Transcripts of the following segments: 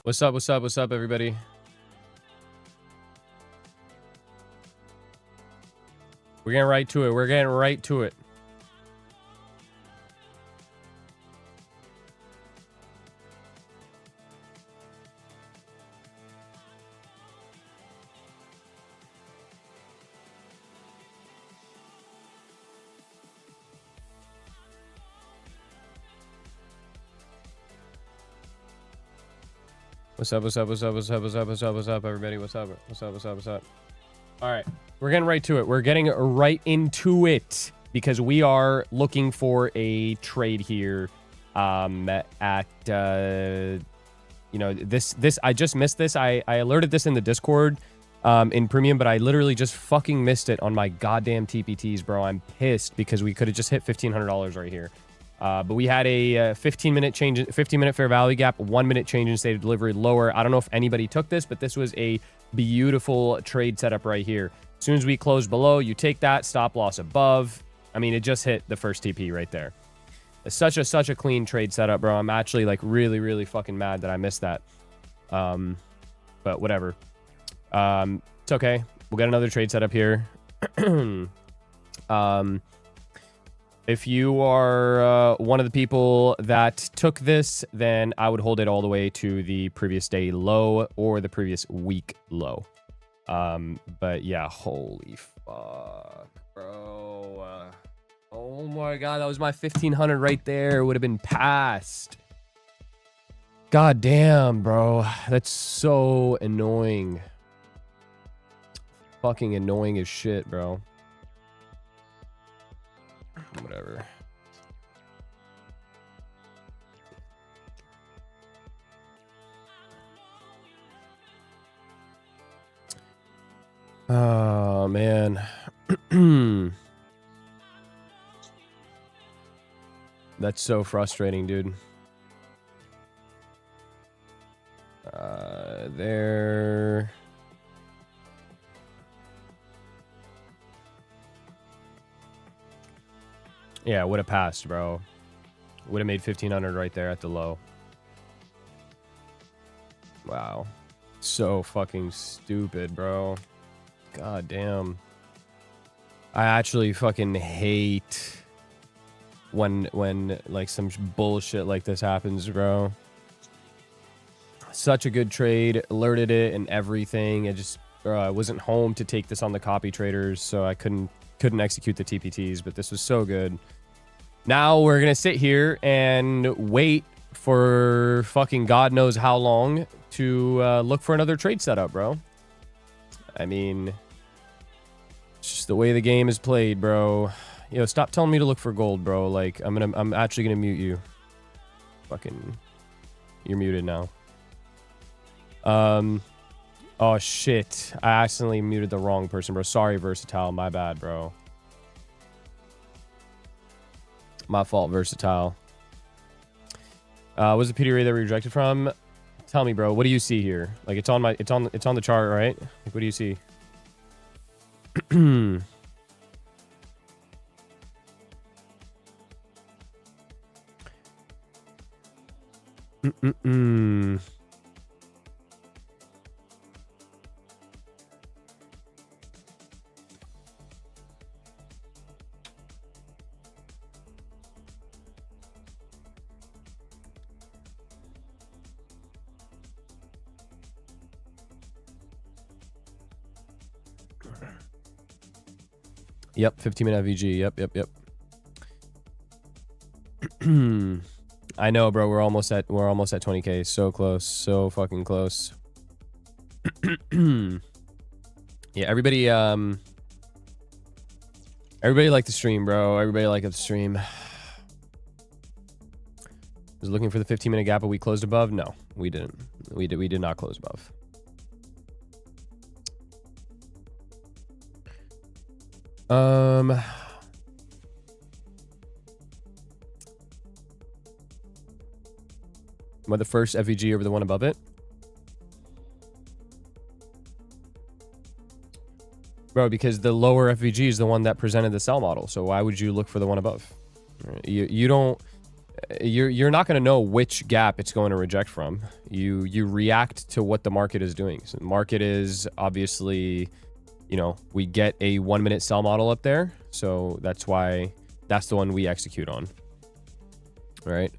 What's up? What's up? What's up, everybody? We're getting right to it. We're getting right to it. What's up? What's up? What's up? What's up? What's up? What's up? What's up, everybody? What's up? What's up? What's up? What's up? All right, we're getting right to it. We're getting right into it because we are looking for a trade here. At you know, this I just missed this. I alerted this in the Discord in premium, but I literally just fucking missed it on my goddamn TPTs, bro. I'm pissed because we could have just hit $1,500 right here. But we had a 15-minute fair value gap, 1 minute change in state of delivery lower. I don't know if anybody took this, but this was a beautiful trade setup right here. As soon as we close below, you take that stop loss above. I mean, it just hit the first TP right there. It's such a clean trade setup, bro. I'm actually like really fucking mad that I missed that. But whatever. It's okay. We'll get another trade setup here. If you are one of the people that took this, then I would hold it all the way to the previous day low or the previous week low. But yeah, holy fuck, bro. Oh my god, that was my 1,500 right there. It would have been passed. God damn, bro. That's so annoying. Fucking annoying as shit, bro. Whatever. Oh man. That's so frustrating, dude. There. Yeah, would have passed, bro. Would have made 1,500 right there at the low. Wow. So fucking stupid, bro. God damn. I actually fucking hate when like some bullshit like this happens, bro. Such a good trade. Alerted it and everything. I just I wasn't home to take this on the copy traders, so I couldn't execute the TPTs, but this was so good. Now we're gonna sit here and wait for fucking God knows how long to look for another trade setup, bro. I mean, it's just the way the game is played, bro. Yo, stop telling me to look for gold, bro. Like, I'm actually gonna mute you. Fucking, you're muted now. Oh shit, I accidentally muted the wrong person, bro. Sorry, Versatile, my bad, bro. My fault, Versatile. Was the PDRA that we rejected from? Tell me, bro. What do you see here? Like, it's on the chart, right? Like, what do you see? Yep, 15-minute FVG. Yep. I know, bro. We're almost at 20K. So close. So fucking close. Yeah, everybody liked the stream, bro. Everybody liked the stream. Was looking for the 15-minute gap, but we closed above? No, we didn't. We did not close above. What, the first FVG over the one above it? Bro, because the lower FVG is the one that presented the sell model. So why would you look for the one above? You don't, you're not going to know which gap it's going to reject from. You react to what the market is doing. So the market is obviously, you know, we get a 1 minute sell model up there. So that's why that's the one we execute on. All right.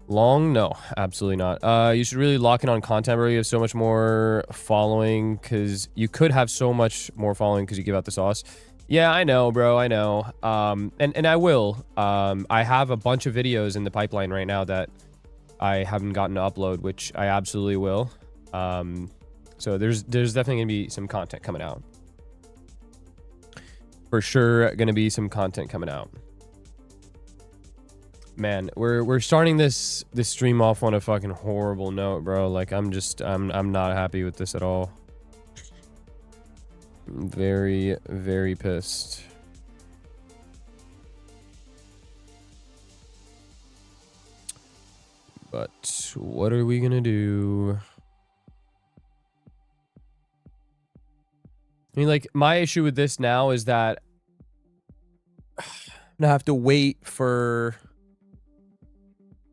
Long? No, absolutely not. You should really lock in on content, bro. You have so much more following because you could have so much more following because you give out the sauce. Yeah, I know, bro. I know. And I will. I have a bunch of videos in the pipeline right now that I haven't gotten to upload, which I absolutely will. So there's definitely gonna be some content coming out. For sure, gonna be some content coming out. Man, we're starting this stream off on a fucking horrible note, bro. Like I'm not happy with this at all. I'm very, very pissed. But what are we gonna do? I mean, like, my issue with this now is that I'm gonna have to wait for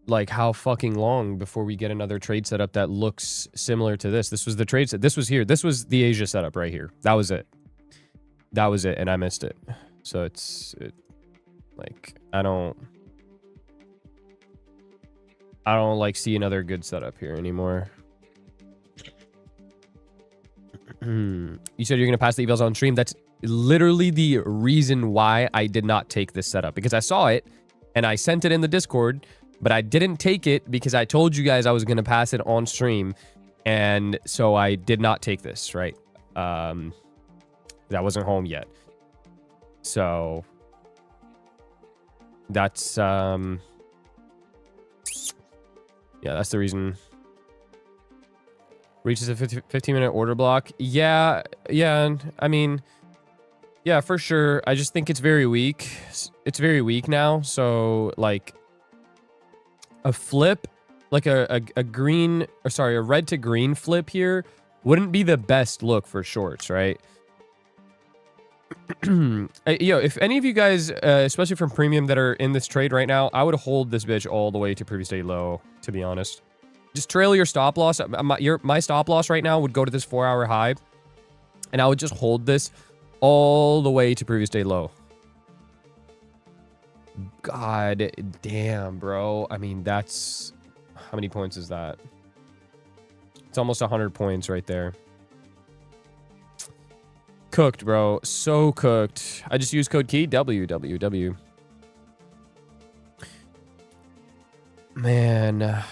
like how fucking long before we get another trade setup that looks similar to this. This was the trade set. This was here. This was the Asia setup right here. That was it. That was it, and I missed it. So like I don't like see another good setup here anymore. You said you're gonna pass the evals on stream. That's literally the reason why I did not take this setup, because I saw it and I sent it in the Discord, but I didn't take it because I told you guys I was gonna pass it on stream, and so I did not take this, right? That wasn't home yet. So that's yeah, that's the reason. Reaches a 15-minute order block. Yeah, I mean, yeah, for sure. I just think it's very weak. It's very weak now. So like a flip, like a green, or sorry, a red to green flip here wouldn't be the best look for shorts, right? Yo, if any of you guys, especially from premium, that are in this trade right now, I would hold this bitch all the way to previous day low, to be honest. Just trail your stop loss. My stop loss right now would go to this 4-hour high, and I would just hold this all the way to previous day low. God damn, bro. I mean, that's... How many points is that? It's almost 100 points right there. Cooked, bro. So cooked. I just used code key WWW. Man...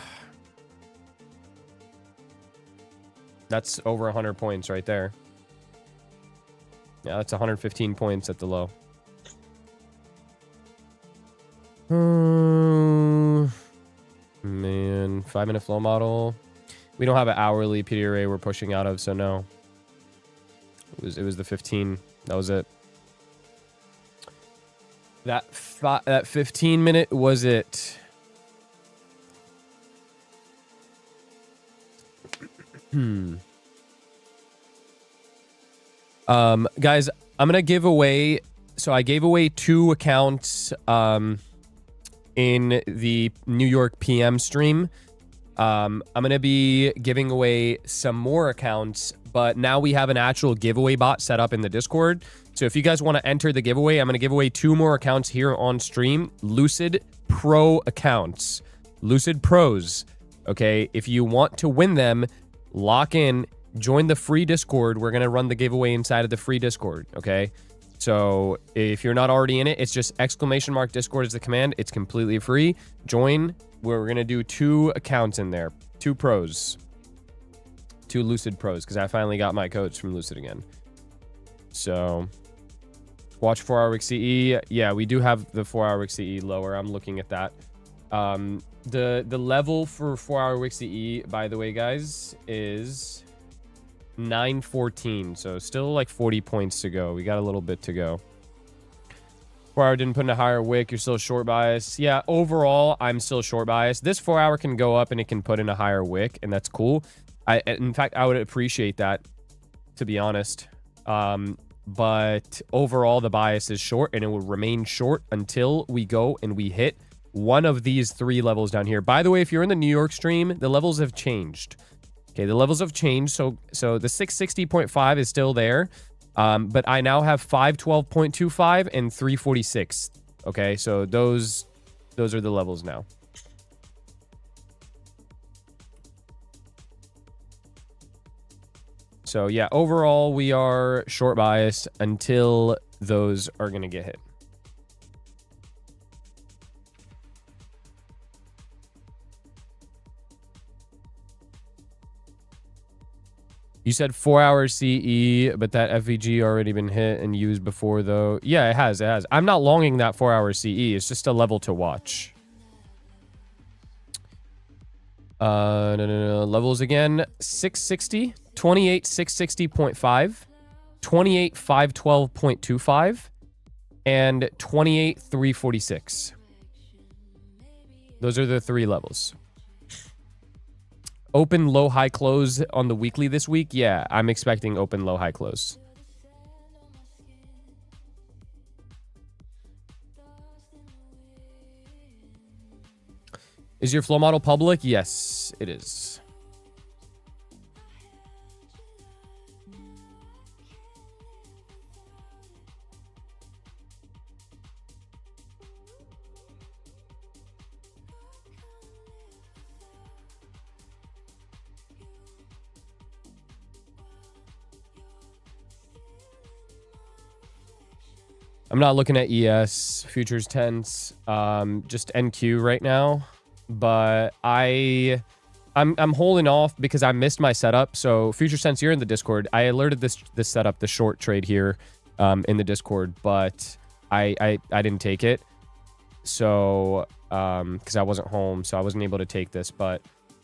That's over 100 points right there. Yeah, that's 115 points at the low. Man, 5-minute flow model. We don't have an hourly PD array we're pushing out of, so no. It was the 15. That was it. That 15-minute was it. Guys, I'm gonna give away, so I gave away 2 accounts in the New York PM stream. I'm gonna be giving away some more accounts, but now we have an actual giveaway bot set up in the Discord. So if you guys want to enter the giveaway, I'm gonna give away 2 more accounts here on stream. Lucid Pro accounts. Lucid Pros. Okay, if you want to win them, lock in, join the free Discord. We're going to run the giveaway inside of the free Discord, okay? So if you're not already in it, it's just ! Discord is the command. It's completely free. Join. We're going to do 2 accounts in there. 2 pros. 2 Lucid Pros, because I finally got my codes from Lucid again. So watch 4-hour wick CE. Yeah, we do have the 4-hour wick CE lower. I'm looking at that. The level for 4-hour wick CE, by the way, guys, is 914. So still like 40 points to go. We got a little bit to go. 4-hour didn't put in a higher wick. You're still short bias. Yeah, overall, I'm still short bias. This 4-hour can go up and it can put in a higher wick, and that's cool. In fact, I would appreciate that, to be honest. But overall, the bias is short, and it will remain short until we go and we hit one of these 3 levels down here. By the way, if you're in the New York stream, the levels have changed. Okay, the levels have changed. So the 660.5 is still there. But I now have 512.25 and 346. Okay, so those are the levels now. So yeah, overall we are short bias until those are gonna get hit. You said 4 hours CE, but that FVG already been hit and used before, though. Yeah, it has. It has. I'm not longing that 4 hours CE. It's just a level to watch. No. Levels again. 660, 28, 660.5, 28, 512.25, and 28, 346. Those are the 3 levels. Open, low, high, close on the weekly this week. Yeah, I'm expecting open, low, high, close. Is your flow model public? Yes, it is. I'm not looking at ES, futures tense, just NQ right now. But I'm holding off because I missed my setup. So future sense, you're in the Discord. I alerted this setup, the short trade here, in the Discord, but I didn't take it. So because I wasn't home, so I wasn't able to take this. But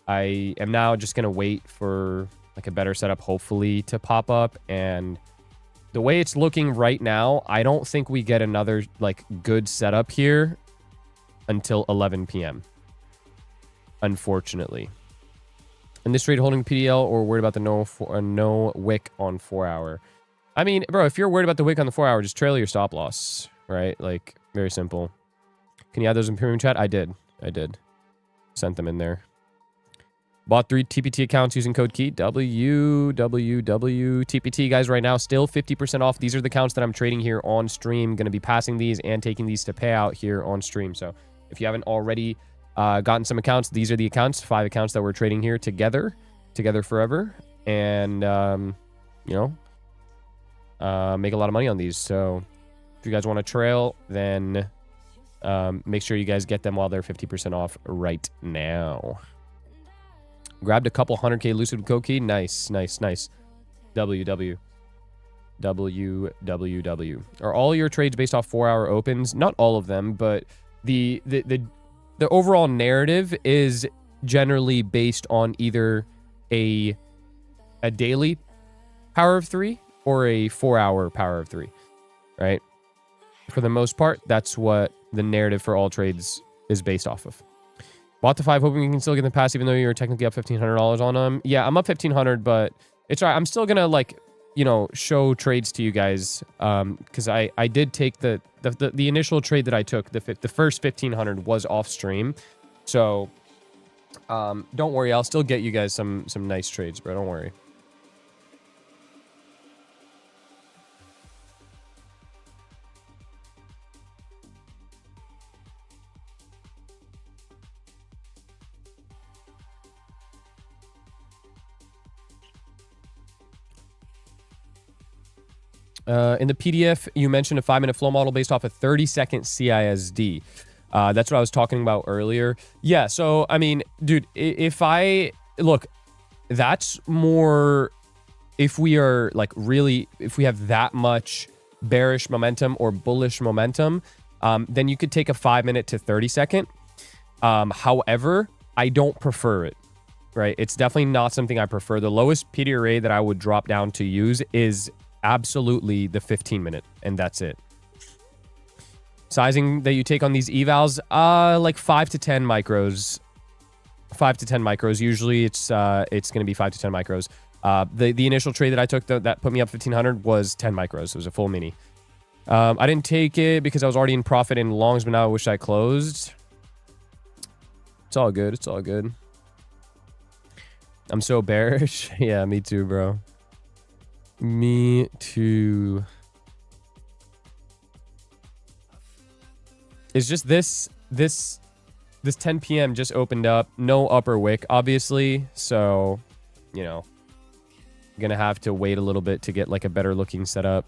I am now just gonna wait for like a better setup, hopefully, to pop up. And the way it's looking right now, I don't think we get another like good setup here until 11 p.m. Unfortunately. And this trade holding PDL or worried about the no wick on 4 hour. I mean, bro, if you're worried about the wick on the 4 hour, just trail your stop loss, right? Like, very simple. Can you add those in premium chat? I did. Sent them in there. Bought 3 TPT accounts using code key WWWTPT. Guys, right now, still 50% off. These are the accounts that I'm trading here on stream. Going to be passing these and taking these to pay out here on stream. So if you haven't already gotten some accounts, these are the accounts, 5 accounts that we're trading here together forever. And, you know, make a lot of money on these. So if you guys want to trail, then make sure you guys get them while they're 50% off right now. Grabbed a couple 100K Lucid with code key. Nice. WW. Are all your trades based off 4 hour opens? Not all of them, but the overall narrative is generally based on either a daily power of 3 or a 4 hour power of 3, right? For the most part, that's what the narrative for all trades is based off of. Bought the 5, hoping you can still get the pass, even though you're technically up $1,500 on them. Yeah, I'm up $1,500, but it's all right. I'm still gonna, like, you know, show trades to you guys, because I did take the initial trade that I took. The first 1,500 was off stream, so don't worry. I'll still get you guys some nice trades, bro. Don't worry. In the PDF, you mentioned a 5-minute flow model based off a 30-second CISD. That's what I was talking about earlier. Yeah, so, I mean, dude, look, that's more if we are, like, really, if we have that much bearish momentum or bullish momentum, then you could take a 5-minute to 30-second. However, I don't prefer it, right? It's definitely not something I prefer. The lowest PD array that I would drop down to use is absolutely the 15-minute, and that's it. Sizing that you take on these evals, like 5 to 10 micros. 5 to 10 micros. Usually it's going to be 5 to 10 micros. The initial trade that I took that put me up 1500 was 10 micros. It was a full mini. I didn't take it because I was already in profit in longs, but now I wish I closed. It's all good. It's all good. I'm so bearish. Yeah, me too, bro. Me too. It's just this 10 p.m. just opened up. No upper wick, obviously. So, you know, gonna have to wait a little bit to get like a better looking setup.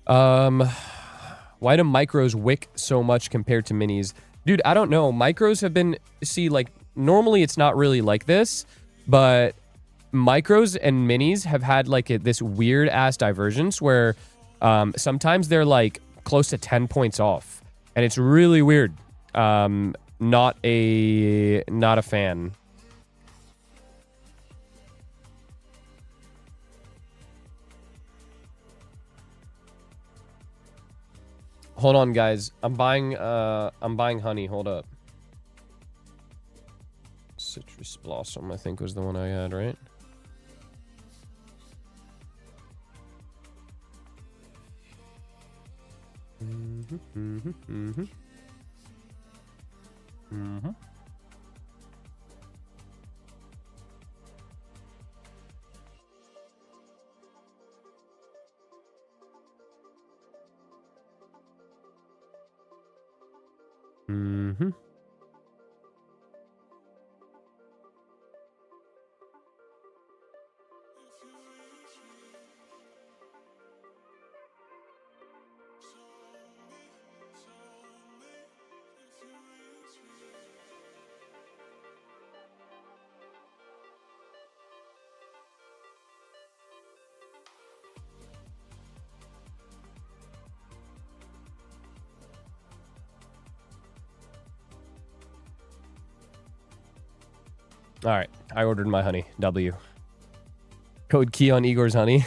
Why do micros wick so much compared to minis? Dude, I don't know. Micros have been, see, like, normally it's not really like this, but micros and minis have had, like, this weird-ass divergence where sometimes they're, like, close to 10 points off. And it's really weird. Not a fan. Hold on, guys. I'm buying honey. Hold up. Citrus Blossom, I think, was the one I had, right? All right, I ordered my honey. W. Code key on Igor's honey.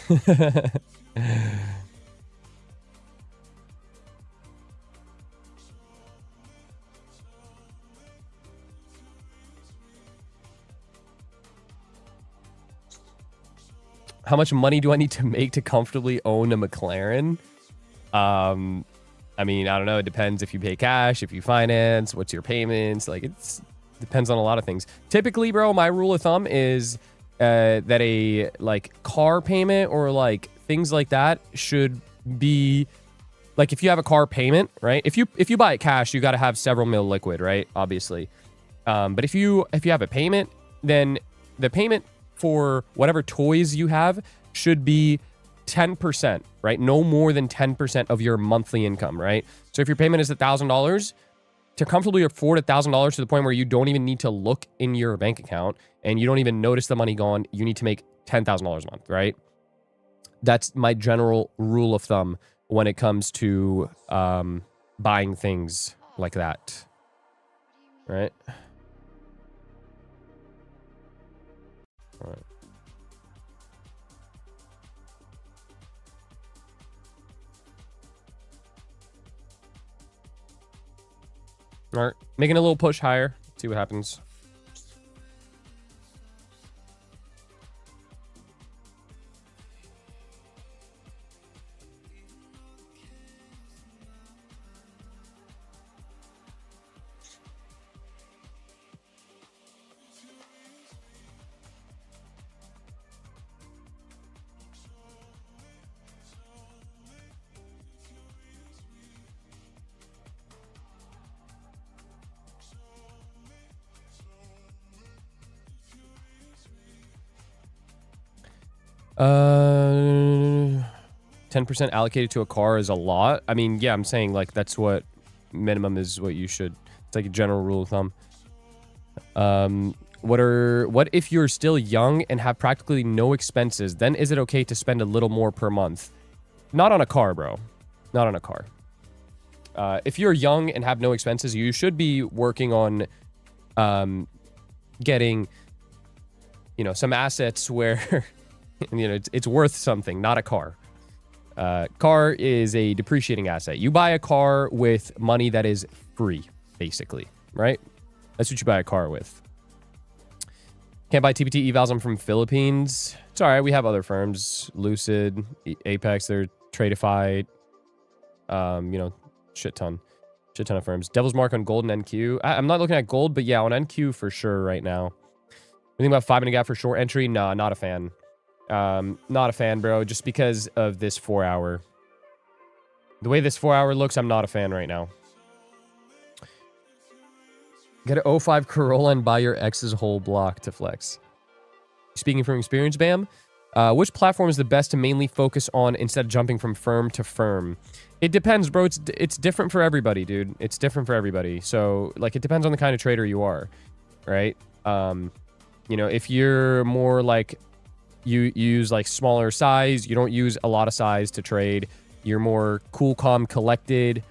How much money do I need to make to comfortably own a McLaren? I mean, I don't know. It depends if you pay cash, if you finance, what's your payments. Like, it's depends on a lot of things. Typically, bro, my rule of thumb is that a like car payment or like things like that should be like, if you have a car payment, right? If you buy it cash, you got to have several mil liquid, right? Obviously. But if you have a payment, then the payment for whatever toys you have should be 10%, right? No more than 10% of your monthly income, right? So if your payment is $1,000, to comfortably afford $1,000 to the point where you don't even need to look in your bank account and you don't even notice the money gone, you need to make $10,000 a month, right? That's my general rule of thumb when it comes to buying things like that, right? All right. All right, making a little push higher. See what happens. Uh, 10% allocated to a car is a lot. I mean, yeah, I'm saying like that's what minimum is what you should. It's like a general rule of thumb. What if you're still young and have practically no expenses? Then is it okay to spend a little more per month? Not on a car, bro. Not on a car. If you're young and have no expenses, you should be working on getting, you know, some assets where, you know, it's worth something, not a car. Car is a depreciating asset. You buy a car with money that is free, basically, right? That's what you buy a car with. Can't buy TPT evals. I'm from Philippines. It's all right. We have other firms, Lucid, Apex, they're Tradeify, you know, shit ton of firms. Devil's Mark on gold and NQ. I'm not looking at gold, but yeah, on NQ for sure right now. You think about 5 minute gap for short entry? Nah, not a fan. Not a fan, bro. Just because of this 4 hour. The way this 4 hour looks, I'm not a fan right now. Get an 05 Corolla and buy your ex's whole block to flex. Speaking from experience, Bam, which platform is the best to mainly focus on instead of jumping from firm to firm? It depends, bro. It's different for everybody, dude. It's different for everybody. So, like, it depends on the kind of trader you are, right? You know, if you're more like, you use like smaller size, you don't use a lot of size to trade, you're more cool, calm, collected,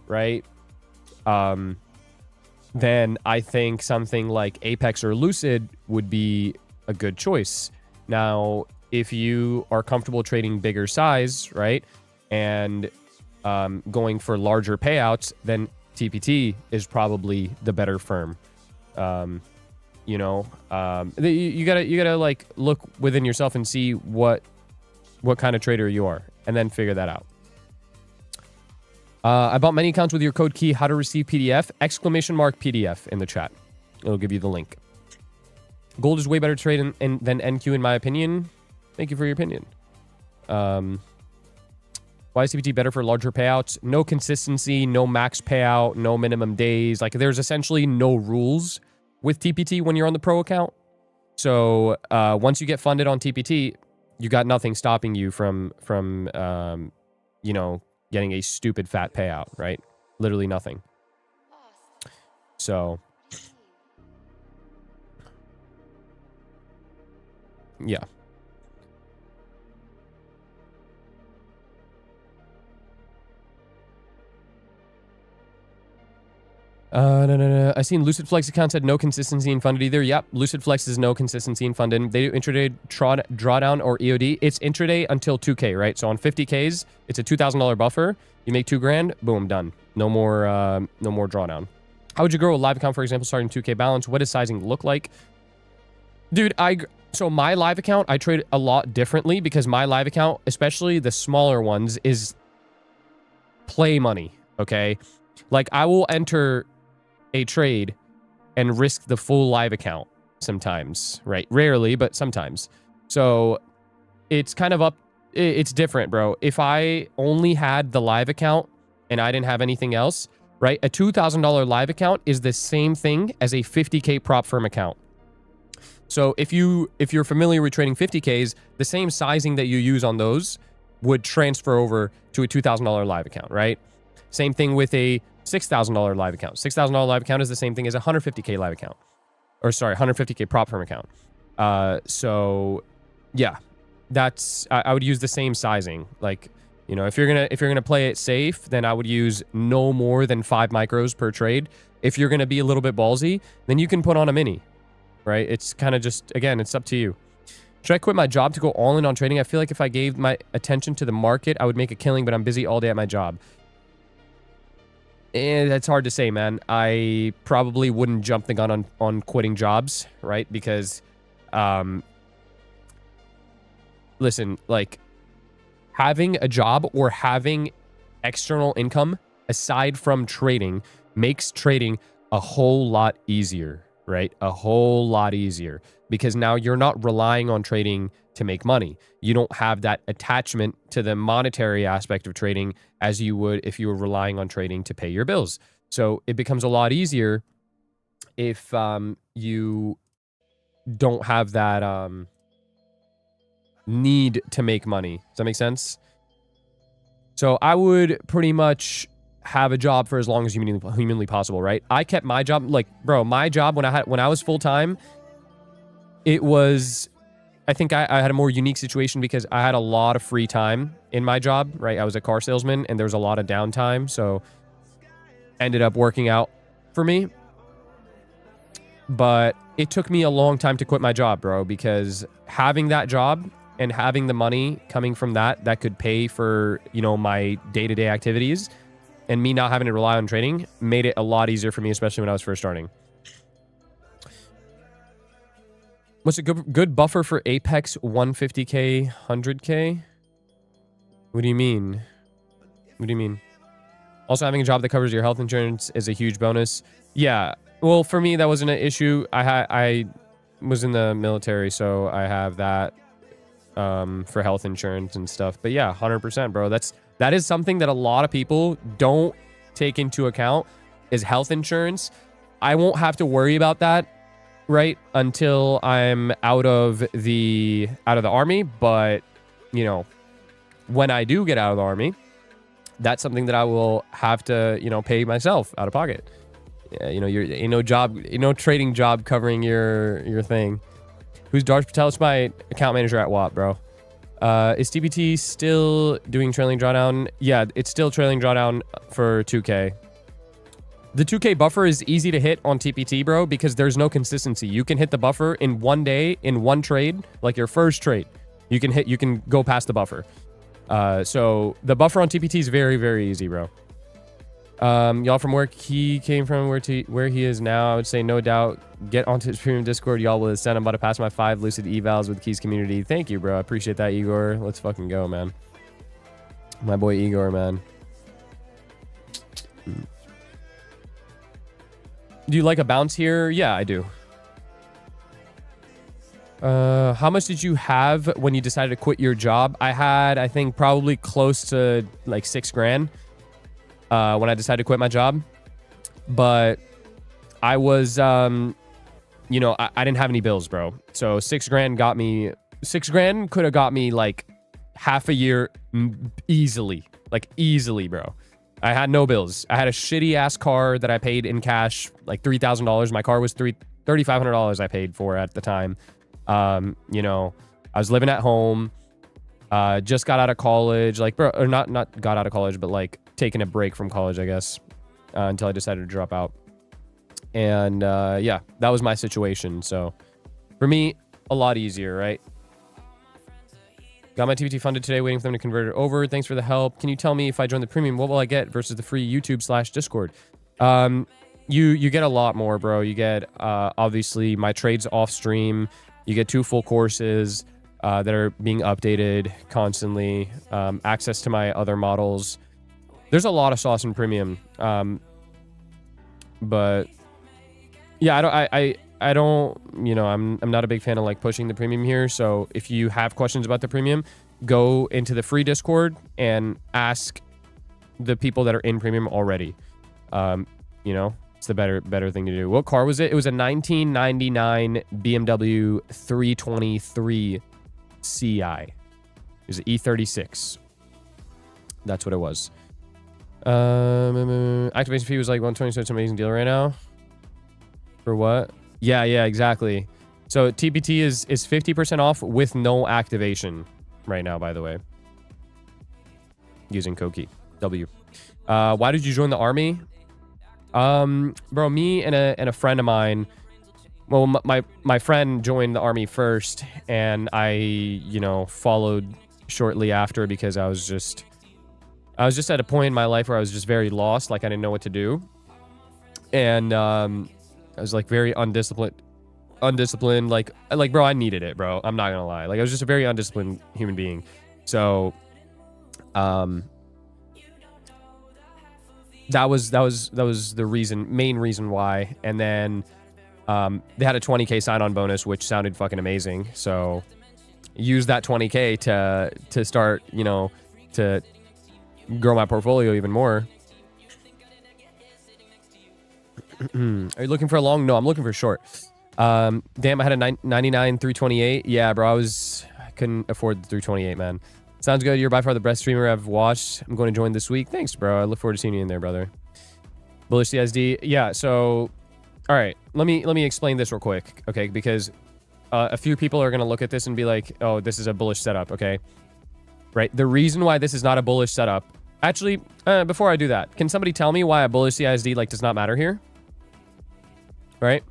right? Then I think something like Apex or Lucid would be a good choice. Now, if you are comfortable trading bigger size, right, and going for larger payouts, then TPT is probably the better firm. You know, you gotta like look within yourself and see what kind of trader you are, and then figure that out. I bought many accounts with your code key. How to receive PDF? ! PDF in the chat. It'll give you the link. Gold is way better trade than NQ in my opinion. Thank you for your opinion. Why is TPT better for larger payouts? No consistency, no max payout, no minimum days. Like, there's essentially no rules with TPT when you're on the pro account. So once you get funded on TPT, you got nothing stopping you from you know, getting a stupid fat payout, right? Literally nothing. So yeah. No. I seen Lucid Flex accounts had no consistency in funded either. Yep, Lucid Flex is no consistency in funded. They do intraday drawdown or EOD. It's intraday until 2K, right? So on 50Ks, it's a $2,000 buffer. You make 2 grand, boom, done. No more drawdown. How would you grow a live account, for example, starting 2K balance? What does sizing look like? Dude, so my live account, I trade a lot differently because my live account, especially the smaller ones, is play money, okay? Like, I will enter a trade and risk the full live account sometimes, right? Rarely, but sometimes. So it's kind of it's different, bro. If I only had the live account and I didn't have anything else, right? A $2,000 live account is the same thing as a 50K prop firm account. So if you're familiar with trading 50Ks, the same sizing that you use on those would transfer over to a $2,000 live account, right? Same thing with a $6,000 live account. $6,000 live account is the same thing as a 150K live account. Or sorry, 150K prop firm account. So yeah, I would use the same sizing. Like, you know, if you're gonna play it safe, then I would use no more than 5 micros per trade. If you're gonna be a little bit ballsy, then you can put on a mini, right? It's kind of just, again, it's up to you. Should I quit my job to go all in on trading? I feel like if I gave my attention to the market, I would make a killing, but I'm busy all day at my job. That's hard to say, man. I probably wouldn't jump the gun on quitting jobs, right? Because, listen, like, having a job or having external income aside from trading makes trading a whole lot easier, right? A whole lot easier, because now you're not relying on trading to make money. You don't have that attachment to the monetary aspect of trading as you would if you were relying on trading to pay your bills. So it becomes a lot easier if you don't have that need to make money. Does that make sense? So I would pretty much have a job for as long as humanly possible, right? I kept my job, like, bro, my job when I was full-time, it was, I think I had a more unique situation because I had a lot of free time in my job, right? I was a car salesman and there was a lot of downtime, so ended up working out for me. But it took me a long time to quit my job, bro, because having that job and having the money coming from that could pay for, you know, my day-to-day activities, and me not having to rely on trading made it a lot easier for me, especially when I was first starting. What's a good buffer for Apex 150k, 100k? What do you mean? What do you mean? Also, having a job that covers your health insurance is a huge bonus. Yeah. Well, for me, that wasn't an issue. I was in the military, so I have that for health insurance and stuff. But yeah, 100%, bro. That is something that a lot of people don't take into account, is health insurance. I won't have to worry about that, right, until I'm out of the army. But, you know, when I do get out of the army, that's something that I will have to, you know, pay myself out of pocket. Yeah, you know, you're no trading job covering your thing. Who's Darsh Patel? It's my account manager at Watt, bro. Is TBT still doing trailing drawdown? Yeah, it's still trailing drawdown for 2K. The 2K buffer is easy to hit on TPT, bro, because there's no consistency. You can hit the buffer in one day, in one trade, like your first trade. You can go past the buffer. So the buffer on TPT is very, very easy, bro. Y'all from where he came from, where he is now, I would say no doubt get onto his premium Discord. Y'all will ascend. I'm about to pass my 5 Lucid evals with Keys community. Thank you, bro. I appreciate that, Igor. Let's fucking go, man. My boy Igor, man. Do you like a bounce here? Yeah, I do. How much did you have when you decided to quit your job? I had, I think, probably close to like 6 grand when I decided to quit my job. But I was, you know, I didn't have any bills, bro. So 6 grand got me, 6 grand could have got me like half a year easily, like easily, bro. I had no bills. I had a shitty ass car that I paid in cash, like $3,000. My car was $3,500 I paid for at the time. You know, I was living at home, just got out of college, like, bro, or not got out of college, but like taking a break from college, I guess, until I decided to drop out. And, yeah, that was my situation. So for me, a lot easier, right? Got my TBT funded today, waiting for them to convert it over. Thanks for the help. Can you tell me if I join the premium, what will I get versus the free YouTube/Discord? You get a lot more, bro. You get, obviously my trades off stream. You get 2 full courses that are being updated constantly. Access to my other models. There's a lot of sauce in premium. But yeah, I don't, you know, I'm not a big fan of like pushing the premium here. So if you have questions about the premium, go into the free Discord and ask the people that are in premium already. You know, it's the better thing to do. What car was it? It was a 1999 BMW 323 Ci. It was an E36. That's what it was. Activation fee was like 120, so it's an amazing deal right now. For what? Yeah, exactly. So TPT is 50% off with no activation right now, by the way. Using code key W. Why did you join the army? Bro, me and a friend of mine, well, my friend joined the army first, and I, you know, followed shortly after because I was just at a point in my life where I was just very lost, like I didn't know what to do. And I was like very undisciplined, like bro, I needed it, bro. I'm not gonna lie. Like I was just a very undisciplined human being. So that was the main reason why. And then they had a 20k sign-on bonus, which sounded fucking amazing. So use that 20k to start, you know, to grow my portfolio even more. Are you looking for a long? No, I'm looking for short. Damn, I had a 99 328. Yeah, bro, I couldn't afford the 328, man. Sounds good. You're by far the best streamer I've watched. I'm going to join this week. Thanks, bro. I look forward to seeing you in there, brother. Bullish CSD. Yeah, so all right, let me explain this real quick, okay? Because a few people are going to look at this and be like, oh, this is a bullish setup, okay? Right? The reason why this is not a bullish setup, actually, before I do that, can somebody tell me why a bullish CSD like does not matter here? Right?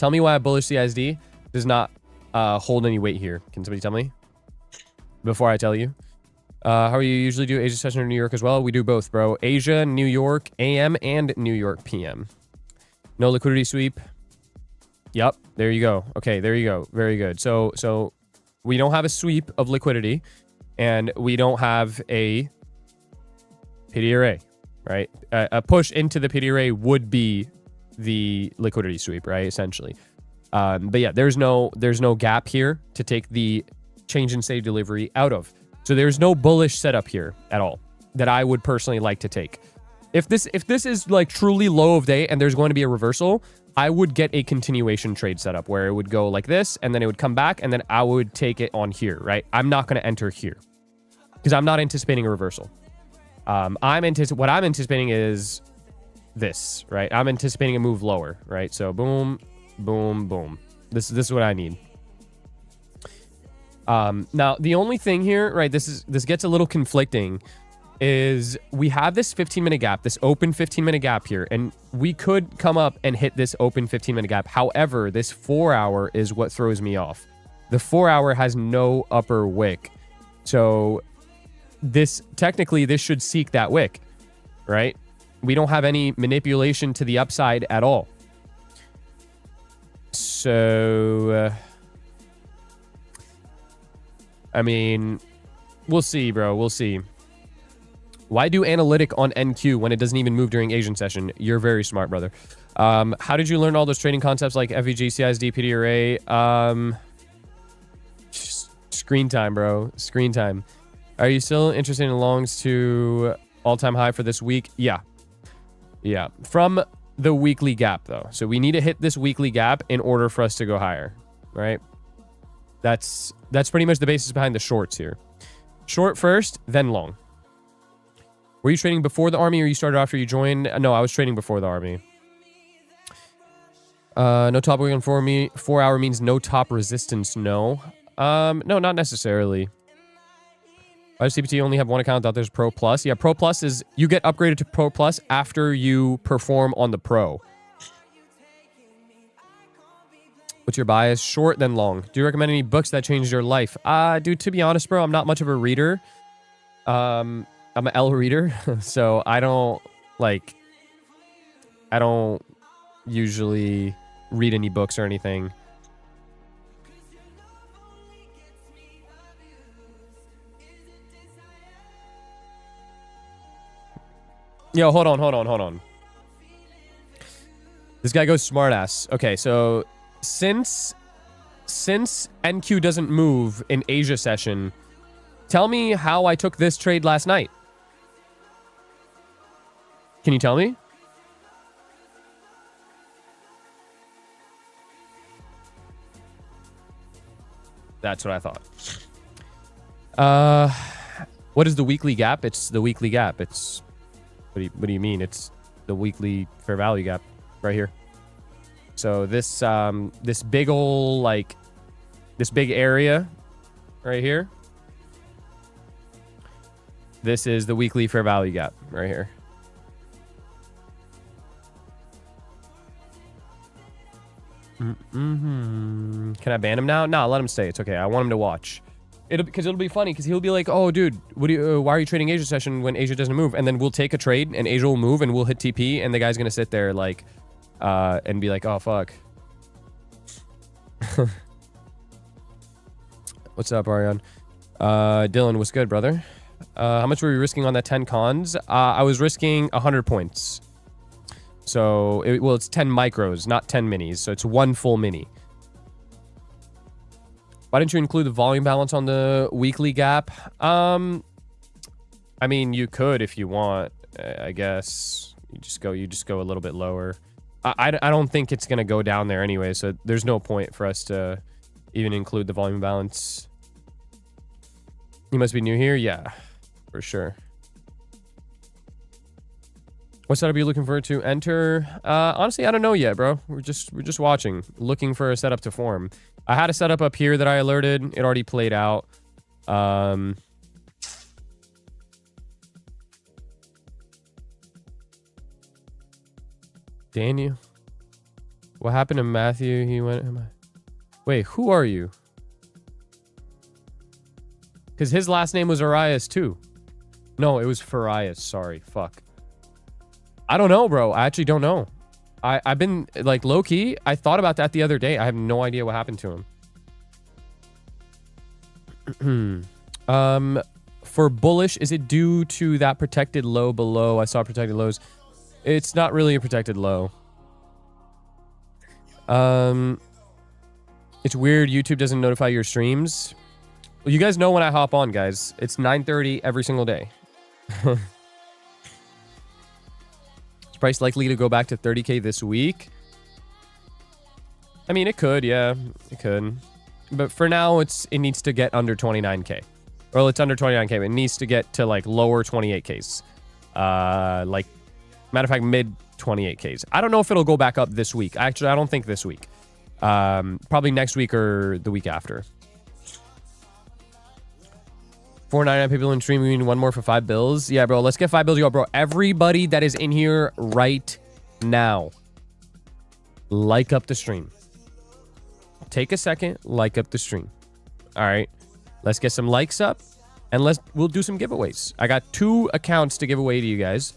Tell me why a bullish CISD does not hold any weight here. Can somebody tell me before I tell you? How are you usually do Asia session or New York as well? We do both, bro. Asia, New York AM, and New York PM. No liquidity sweep. Yep, there you go. Okay, there you go. Very good. So we don't have a sweep of liquidity, and we don't have a pity array, right? A push into the pity array would be the liquidity sweep, right? Essentially. But yeah, there's no gap here to take the change in state delivery out of. So there's no bullish setup here at all that I would personally like to take. If this is like truly low of day and there's going to be a reversal, I would get a continuation trade setup where it would go like this and then it would come back and then I would take it on here, right? I'm not going to enter here because I'm not anticipating a reversal. What I'm anticipating is this, right? I'm anticipating a move lower, right? So boom, boom, boom. This is what I need. Now the only thing here, right? This gets a little conflicting. Is we have this 15-minute gap, this open 15-minute gap here, and we could come up and hit this open 15-minute gap. However, this 4-hour is what throws me off. The 4-hour has no upper wick. So technically this should seek that wick, right? We don't have any manipulation to the upside at all. So, I mean, we'll see, bro. We'll see. Why do analytic on NQ when it doesn't even move during Asian session? You're very smart, brother. How did you learn all those trading concepts like FVG, CISD, PD array? Screen time, bro. Screen time. Are you still interested in longs to all-time high for this week? Yeah. Yeah. From the weekly gap, though. So we need to hit this weekly gap in order for us to go higher, right? That's pretty much the basis behind the shorts here. Short first, then long. Were you trading before the army or you started after you joined? No, I was trading before the army. No top wick on 4-hour means no top resistance. No. No, not necessarily. Why does CPT only have one account? Thought there's Pro Plus. Yeah, Pro Plus is you get upgraded to Pro Plus after you perform on the Pro. What's your bias? Short, then long. Do you recommend any books that changed your life? Dude, to be honest, bro, I'm not much of a reader. I'm an L reader, so I don't usually read any books or anything. Yo, hold on. This guy goes smartass. Okay, so since NQ doesn't move in Asia session, tell me how I took this trade last night. Can you tell me? That's what I thought. What is the weekly gap? It's the weekly gap. It's what do you mean? It's the weekly fair value gap right here. So this this big ol' like this big area right here. This is the weekly fair value gap right here. Can I ban him now? No, let him stay. It's okay. I want him to watch. Because it'll be funny because he'll be like, "Oh, dude, why are you trading Asia session when Asia doesn't move?" And then we'll take a trade and Asia will move and we'll hit TP and the guy's gonna sit there like, and be like, "Oh fuck." What's up, Ariane? Dylan, what's good, brother? How much were you risking on that 10 cons? I was risking 100 points. So, it's 10 micros, not 10 minis. So, it's one full mini. Why didn't you include the volume balance on the weekly gap? I mean, you could if you want. I guess you just go a little bit lower. I don't think it's going to go down there anyway. So, there's no point for us to even include the volume balance. You must be new here? Yeah, for sure. What setup are you looking for to enter? Honestly, I don't know yet, bro. We're just watching, looking for a setup to form. I had a setup up here that I alerted. It already played out. Daniel. What happened to Matthew? He went... Wait, who are you? Because his last name was Arias too. No, it was Farias. Sorry. Fuck. I don't know, bro. I actually don't know. I've been, like, low-key. I thought about that the other day. I have no idea what happened to him. For bullish, is it due to that protected low below? I saw protected lows. It's not really a protected low. It's weird YouTube doesn't notify your streams. Well, you guys know when I hop on, guys. It's 9:30 every single day. Is price likely to go back to 30K this week? I mean, it could, yeah. It could. But for now, it needs to get under 29K. Well, it's under 29K, but it needs to get to, like, lower 28Ks. Like, matter of fact, mid 28Ks. I don't know if it'll go back up this week. Actually, I don't think this week. Probably next week or the week after. 499 people in stream. We need one more for 5 bills. Yeah, bro. Let's get 5 bills. Yo, bro. Everybody that is in here right now, like up the stream. Take a second, like up the stream. All right. Let's get some likes up, and we'll do some giveaways. I got 2 accounts to give away to you guys.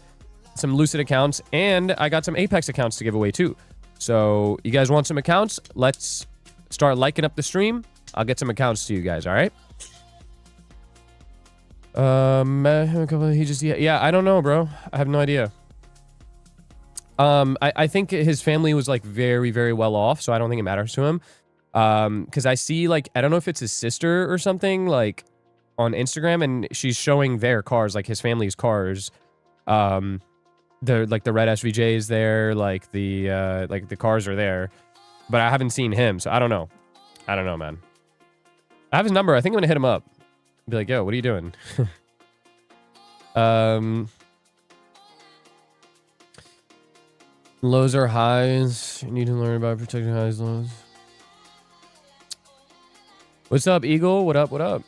Some Lucid accounts, and I got some Apex accounts to give away too. So you guys want some accounts? Let's start liking up the stream. I'll get some accounts to you guys. All right. Yeah, I don't know, bro. I have no idea. I think his family was like very, very well off, so I don't think it matters to him. Because I see, like, I don't know if it's his sister or something, like, on Instagram, and she's showing their cars, like his family's cars. The like the red SVJs there, like the cars are there, but I haven't seen him, so I don't know. I don't know, man. I have his number. I think I'm gonna hit him up. Be like, yo, what are you doing? Lows are highs. You need to learn about protecting highs, lows. What's up, Eagle? What up? What up?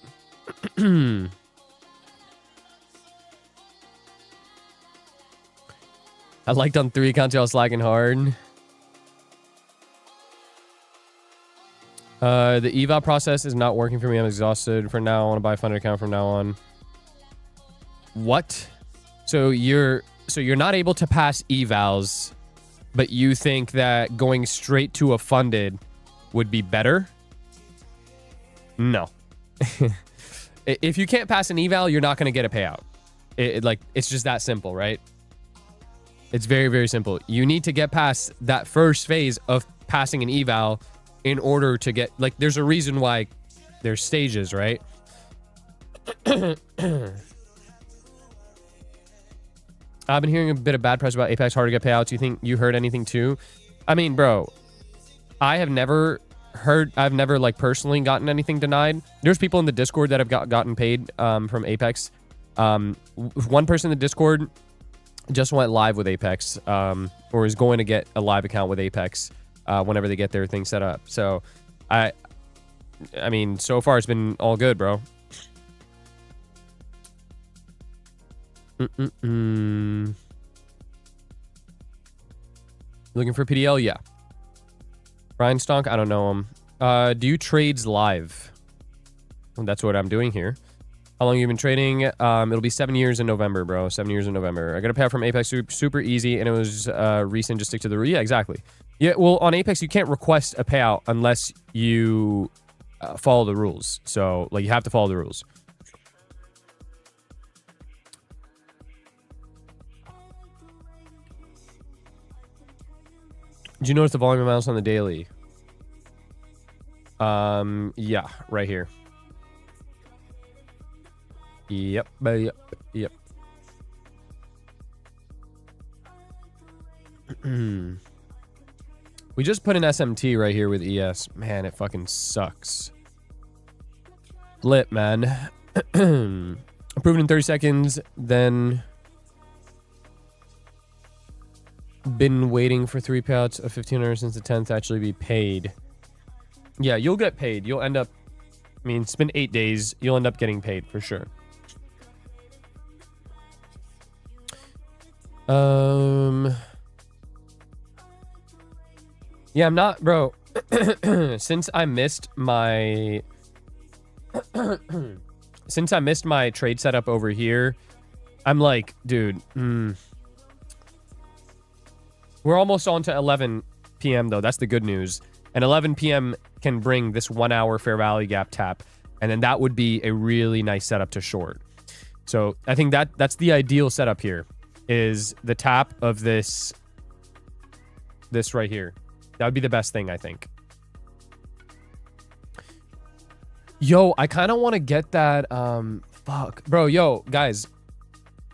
I liked on 3 accounts, y'all slacking hard. The eval process is not working for me. I'm exhausted. For now, I want to buy a funded account from now on. What? So you're not able to pass evals, but you think that going straight to a funded would be better? No. If you can't pass an eval, you're not going to get a payout. It's just that simple, right? It's very, very simple. You need to get past that first phase of passing an eval in order to get, like, there's a reason why there's stages, right? I've been hearing a bit of bad press about Apex, hard to get payouts. You think you heard anything too? I mean, bro, I've never like personally gotten anything denied. There's people in the Discord that have gotten paid from Apex. One person in the Discord just went live with Apex, or is going to get a live account with Apex whenever they get their thing set up. So I mean, so far it's been all good, bro. Looking for PDL? Yeah. Brian Stonk? I don't know him. Do you trades live? Well, that's what I'm doing here. How long have you been trading? It'll be 7 years in November, bro. 7 years in November. I got a payout from Apex, super easy, and it was recent. Just stick to the... Yeah, exactly. Yeah, well, on Apex, you can't request a payout unless you follow the rules. So, like, you have to follow the rules. Did you notice the volume amounts on the daily? Yeah, right here. Yep. We just put an SMT right here with ES. Man, it fucking sucks. Lit, man. Approved in 30 seconds, then been waiting for 3 payouts of 1,500 since the 10th to actually be paid. Yeah, you'll get paid. You'll end up, I mean, it's been 8 days. You'll end up getting paid for sure. Yeah, I'm not, bro. Since I missed my trade setup over here, I'm like, dude, we're almost on to 11 p.m. though. That's the good news. And 11 p.m. can bring this 1 hour fair value gap tap, and then that would be a really nice setup to short. So I think that's the ideal setup here, is the tap of this right here. That would be the best thing, I think. Yo, I kind of want to get that, fuck. Bro, yo, guys,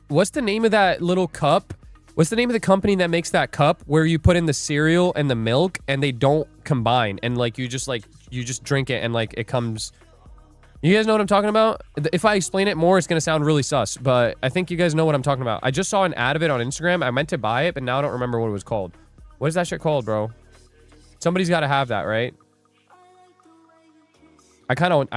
what's the name of that little cup? What's the name of the company that makes that cup where you put in the cereal and the milk and they don't combine, and like you just drink it and like it comes... You guys know what I'm talking about? If I explain it more, it's going to sound really sus, but I think you guys know what I'm talking about. I just saw an ad of it on Instagram. I meant to buy it, but now I don't remember what it was called. What is that shit called, bro? Somebody's got to have that, right? I kind of...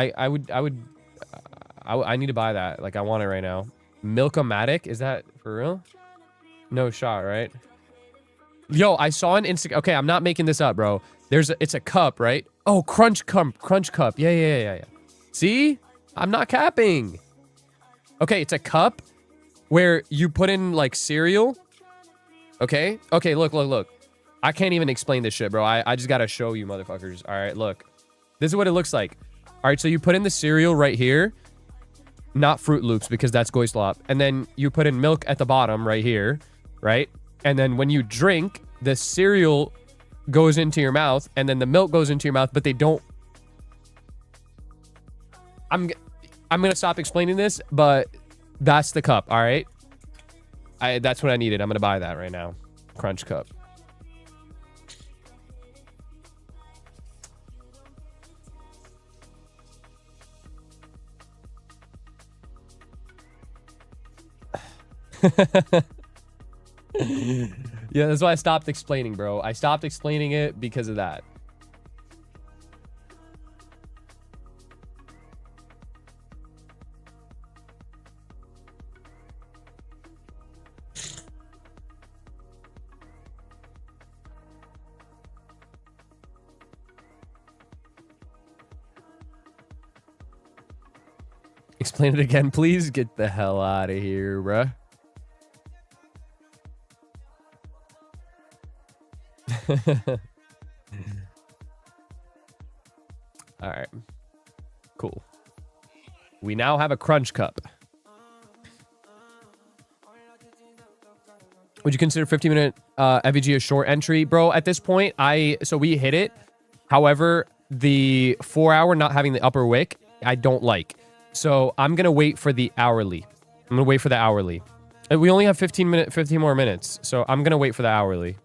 I need to buy that. Like, I want it right now. Milk-o-matic? Is that for real? No shot, right? Yo, I saw an Instagram... Okay, I'm not making this up, bro. It's a cup, right? Oh, Crunch Cup. Yeah. See? I'm not capping. Okay, it's a cup where you put in, like, cereal. Okay? Okay, look. I can't even explain this shit, bro. I just gotta show you, motherfuckers. All right, look. This is what it looks like. All right, so you put in the cereal right here. Not Fruit Loops, because that's Goyslop. And then you put in milk at the bottom right here, right? And then when you drink, the cereal goes into your mouth, and then the milk goes into your mouth, but they don't... I'm gonna stop explaining this, but that's the cup, all right? That's what I needed. I'm gonna buy that right now. Crunch Cup. Yeah, that's why I stopped explaining, bro. I stopped explaining it because of that. Explain it again, please. Get the hell out of here, bruh. All right. Cool. We now have a Crunch Cup. Would you consider 15-minute FVG a short entry? Bro, at this point, so we hit it. However, the 4-hour not having the upper wick, I don't like. So I'm going to wait for the hourly. I'm going to wait for the hourly. And we only have 15 more minutes. So I'm going to wait for the hourly.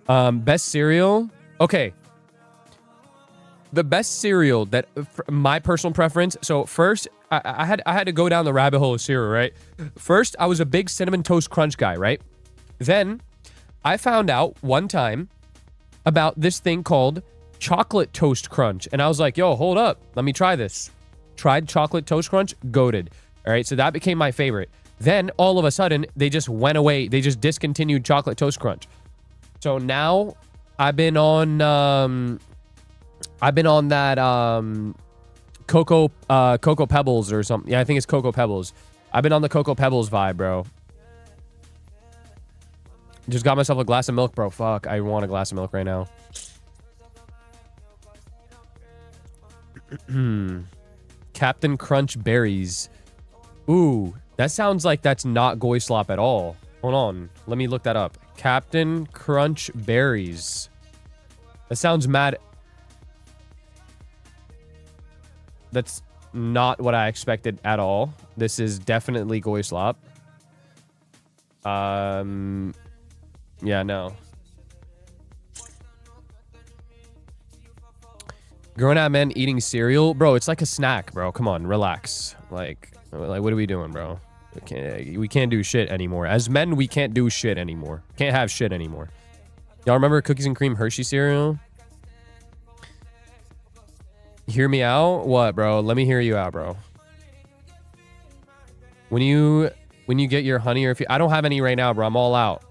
Best cereal. Okay. The best cereal that my personal preference. So first, I had to go down the rabbit hole of cereal, right? First, I was a big Cinnamon Toast Crunch guy, right? Then I found out one time about this thing called Chocolate Toast Crunch. And I was like, yo, hold up. Let me try this. Tried Chocolate Toast Crunch. Goated. All right. So that became my favorite. Then all of a sudden, they just went away. They just discontinued Chocolate Toast Crunch. So now I've been on that Cocoa Pebbles or something. Yeah, I think it's Cocoa Pebbles. I've been on the Cocoa Pebbles vibe, bro. Just got myself a glass of milk, bro. Fuck, I want a glass of milk right now. Captain Crunch Berries. Ooh, that sounds like that's not Goyslop at all. Hold on, let me look that up. Captain Crunch Berries. That sounds mad. That's not what I expected at all. This is definitely Goyslop. Yeah, no. Grown out men eating cereal, bro. It's like a snack, bro. Come on, relax. Like what are we doing, bro? We can't do shit anymore. As men, we can't do shit anymore. Can't have shit anymore. Y'all remember Cookies and Cream Hershey cereal? Hear me out? What, bro? Let me hear you out, bro. When you get your honey, or if you... I don't have any right now, bro. I'm all out.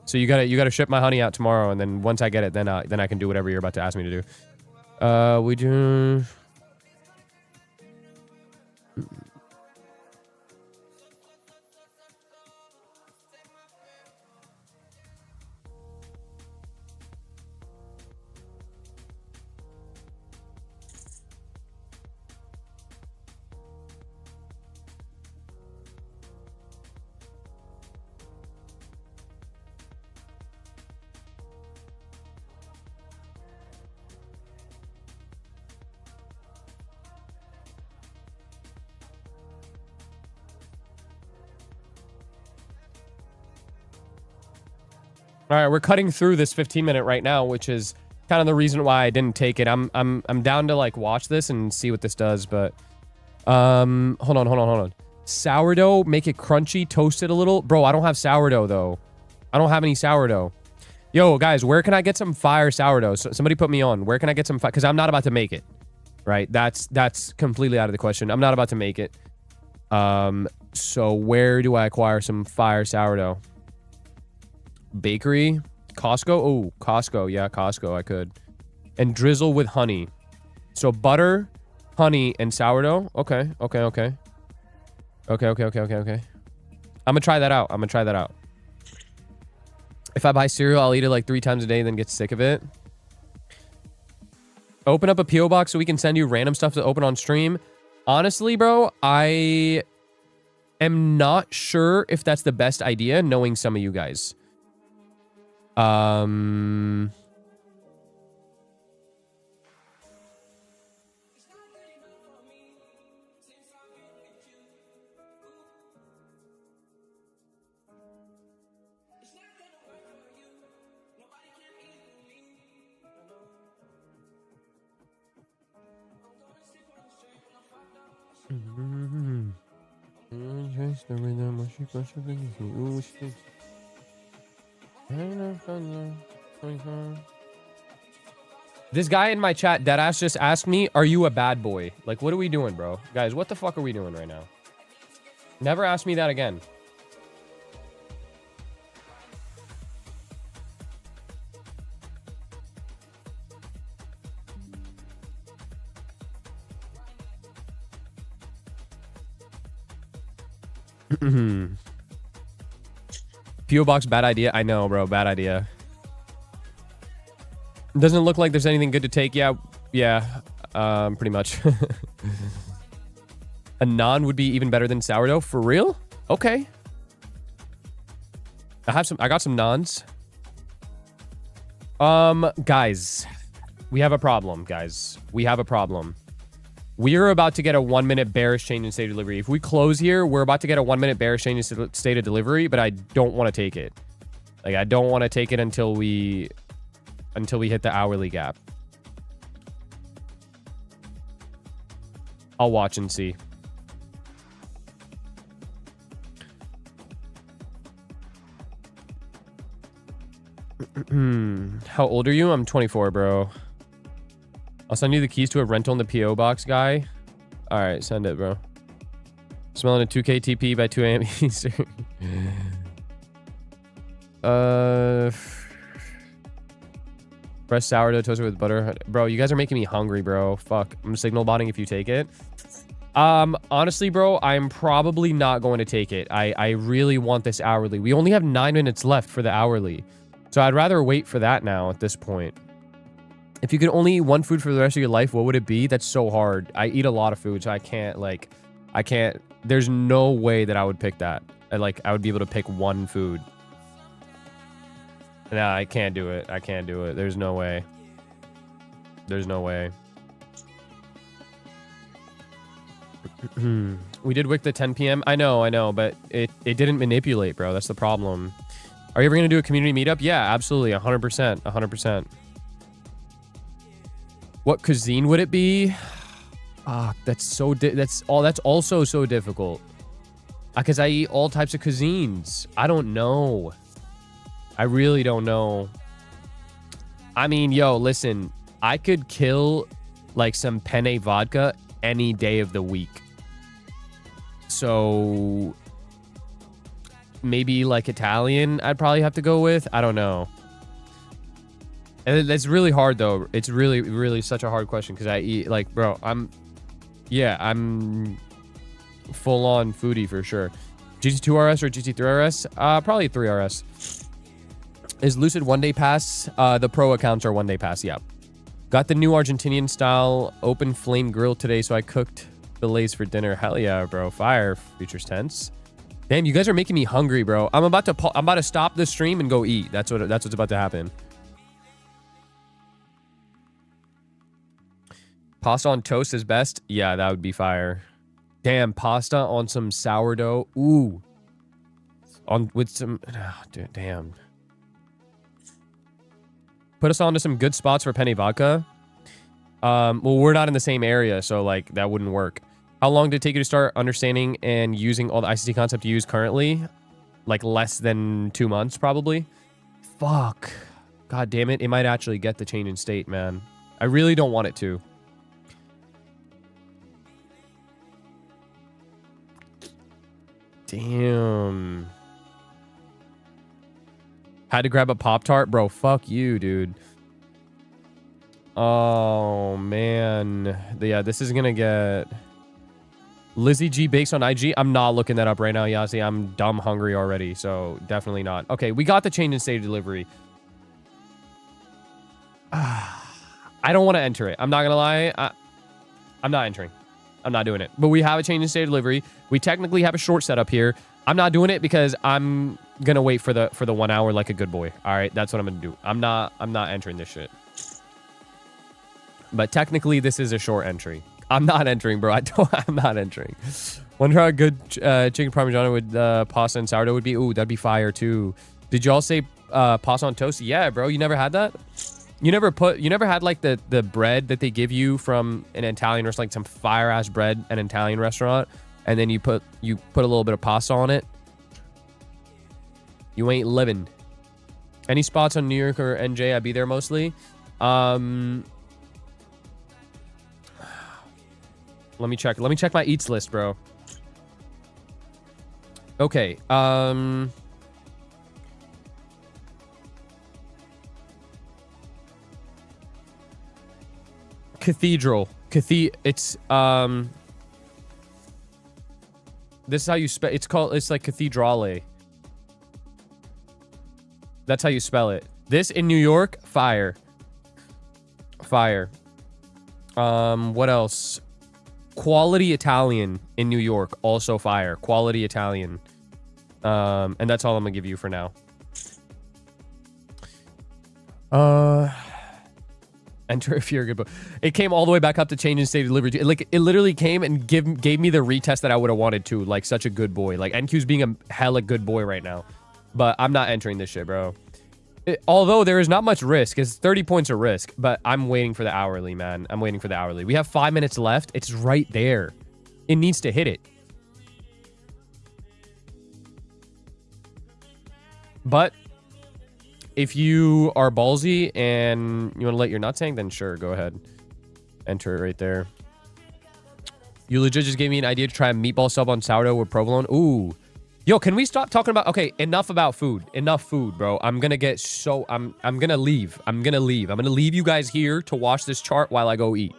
So you gotta ship my honey out tomorrow, and then once I get it, then I can do whatever you're about to ask me to do. We do. All right, we're cutting through this 15-minute right now, which is kind of the reason why I didn't take it. I'm down to like watch this and see what this does, but hold on. Sourdough, make it crunchy, toast it a little. Bro, I don't have sourdough though. I don't have any sourdough. Yo, guys, where can I get some fire sourdough? So, somebody put me on. Where can I get some fire? Because I'm not about to make it, right? That's completely out of the question. I'm not about to make it. So where do I acquire some fire sourdough? Bakery, Costco. Oh, Costco. Yeah, Costco. I could. And drizzle with honey. So butter, honey, and sourdough. Okay. I'm gonna try that out. If I buy cereal, I'll eat it like 3 times a day, then get sick of it. Open up a PO box so we can send you random stuff to open on stream. Honestly, bro, I am not sure if that's the best idea, knowing some of you guys. This guy in my chat, deadass, just asked me, are you a bad boy? Like, what are we doing, bro? Guys, what the fuck are we doing right now? Never ask me that again. PO box, bad idea. I know, bro. Bad idea. Doesn't look like there's anything good to take. Yeah, pretty much. A naan would be even better than sourdough. For real? Okay. I got some naans. Guys, we have a problem, guys. We have a problem. We are about to get a 1-minute bearish change in state of delivery. If we close here, we're about to get a 1-minute bearish change in state of delivery, but I don't want to take it. Like, I don't want to take it until we hit the hourly gap. I'll watch and see. How old are you? I'm 24, bro. I'll send you the keys to a rental in the PO box, guy. All right, send it, bro. Smelling a 2K TP by 2 a.m. Eastern. Fresh sourdough toasted with butter. Bro, you guys are making me hungry, bro. Fuck. I'm signal botting if you take it. Honestly, bro, I'm probably not going to take it. I really want this hourly. We only have 9 minutes left for the hourly. So I'd rather wait for that now at this point. If you could only eat one food for the rest of your life, what would it be? That's so hard. I eat a lot of food, so I can't. There's no way that I would pick that. I would be able to pick one food. Nah, I can't do it. I can't do it. There's no way. There's no way. We did wick the 10 p.m. I know, but it didn't manipulate, bro. That's the problem. Are you ever going to do a community meetup? Yeah, absolutely. 100%. 100%. What cuisine would it be? Ah, that's also so difficult. Because I eat all types of cuisines. I don't know. I really don't know. I mean, yo, listen. I could kill like some penne vodka any day of the week. So maybe like Italian I'd probably have to go with. I don't know. And it's really hard though. It's really, really such a hard question because I eat like, bro, I'm full on foodie for sure. GT2 RS or GT3 RS? Probably 3 RS. Is Lucid one day pass? The pro accounts are one day pass. Yeah. Got the new Argentinian style open flame grill today, so I cooked fillets for dinner. Hell yeah, bro. Fire. Futures tense. Damn, you guys are making me hungry, bro. I'm about to stop the stream and go eat. That's what's about to happen. Pasta on toast is best. Yeah, that would be fire. Damn, pasta on some sourdough. Ooh. With some... Oh, dude, damn. Put us on to some good spots for penny vodka. Well, we're not in the same area, so, like, that wouldn't work. How long did it take you to start understanding and using all the ICT concept you use currently? Like, less than 2 months, probably. Fuck. God damn it. It might actually get the change in state, man. I really don't want it to. Damn. Had to grab a Pop-Tart? Bro, fuck you, dude. Oh, man. Yeah, this is gonna get... Lizzie G Bakes on IG? I'm not looking that up right now, Yasi. I'm dumb hungry already, so definitely not. Okay, we got the change in state of delivery. I don't want to enter it. I'm not gonna lie. I'm not entering. I'm not doing it. But we have a change in state of delivery. We technically have a short setup here. I'm not doing it because I'm gonna wait for the 1 hour like a good boy. All right, that's what I'm gonna do. I'm not entering this shit. But technically, this is a short entry. I'm not entering, bro. I'm not entering. Wonder how good chicken parmigiano with pasta and sourdough would be. Ooh, that'd be fire too. Did y'all say pasta on toast? Yeah, bro. You never had that? You never had like the bread that they give you from an Italian restaurant, like some fire ass bread, an Italian restaurant, and then you put a little bit of pasta on it. You ain't living. Any spots on New York or NJ? I'd be there mostly. Let me check. Let me check my eats list, bro. Okay. Cathedral. It's this is how you spell. It's like cathedrale. That's how you spell it. This in New York, fire. Fire. What else? Quality Italian in New York, also fire. Quality Italian. And that's all I'm gonna give you for now. Enter if you're a good boy. It came all the way back up to change in state of delivery. It literally came and gave me the retest that I would have wanted to. Like, such a good boy. Like, NQ's being a hella good boy right now. But I'm not entering this shit, bro. Although there is not much risk. It's 30 points of risk. But I'm waiting for the hourly, man. I'm waiting for the hourly. We have 5 minutes left. It's right there. It needs to hit it. But if you are ballsy and you want to let your nuts hang, then sure, go ahead. Enter it right there. You legit just gave me an idea to try a meatball sub on sourdough with provolone. Ooh. Yo, can we stop talking about... Okay, enough about food. Enough food, bro. I'm gonna get so... I'm gonna leave. I'm gonna leave. I'm gonna leave you guys here to watch this chart while I go eat.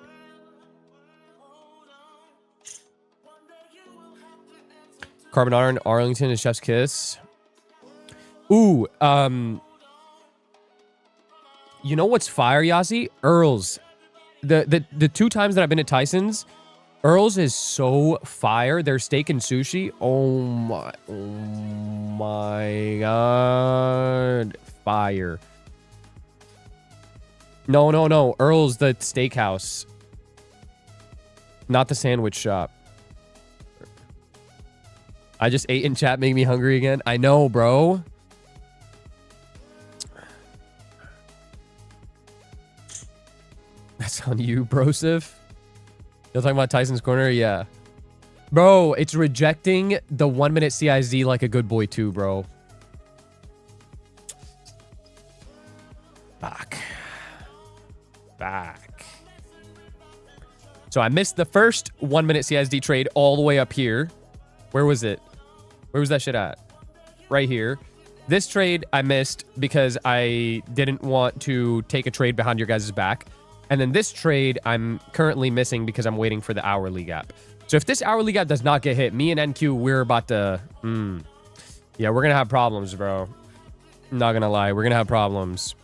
Carbonara in Arlington is chef's kiss. Ooh, you know what's fire, Yasi? Earl's. The 2 times that I've been to Tyson's, Earl's is so fire. Their steak and sushi. Oh my god. Fire. No. Earl's the steakhouse. Not the sandwich shop. I just ate in chat, making me hungry again. I know, bro. That's on you, brosif. You're talking about Tyson's Corner? Yeah. Bro, it's rejecting the 1 minute CIZ like a good boy too, bro. Back. So I missed the first 1 minute CISD trade all the way up here. Where was it? Where was that shit at? right here. This trade I missed because I didn't want to take a trade behind your guys' back. And then this trade I'm currently missing because I'm waiting for the hourly gap. So if this hourly gap does not get hit, me and NQ, we're about to... yeah, we're going to have problems, bro. I'm not going to lie. We're going to have problems.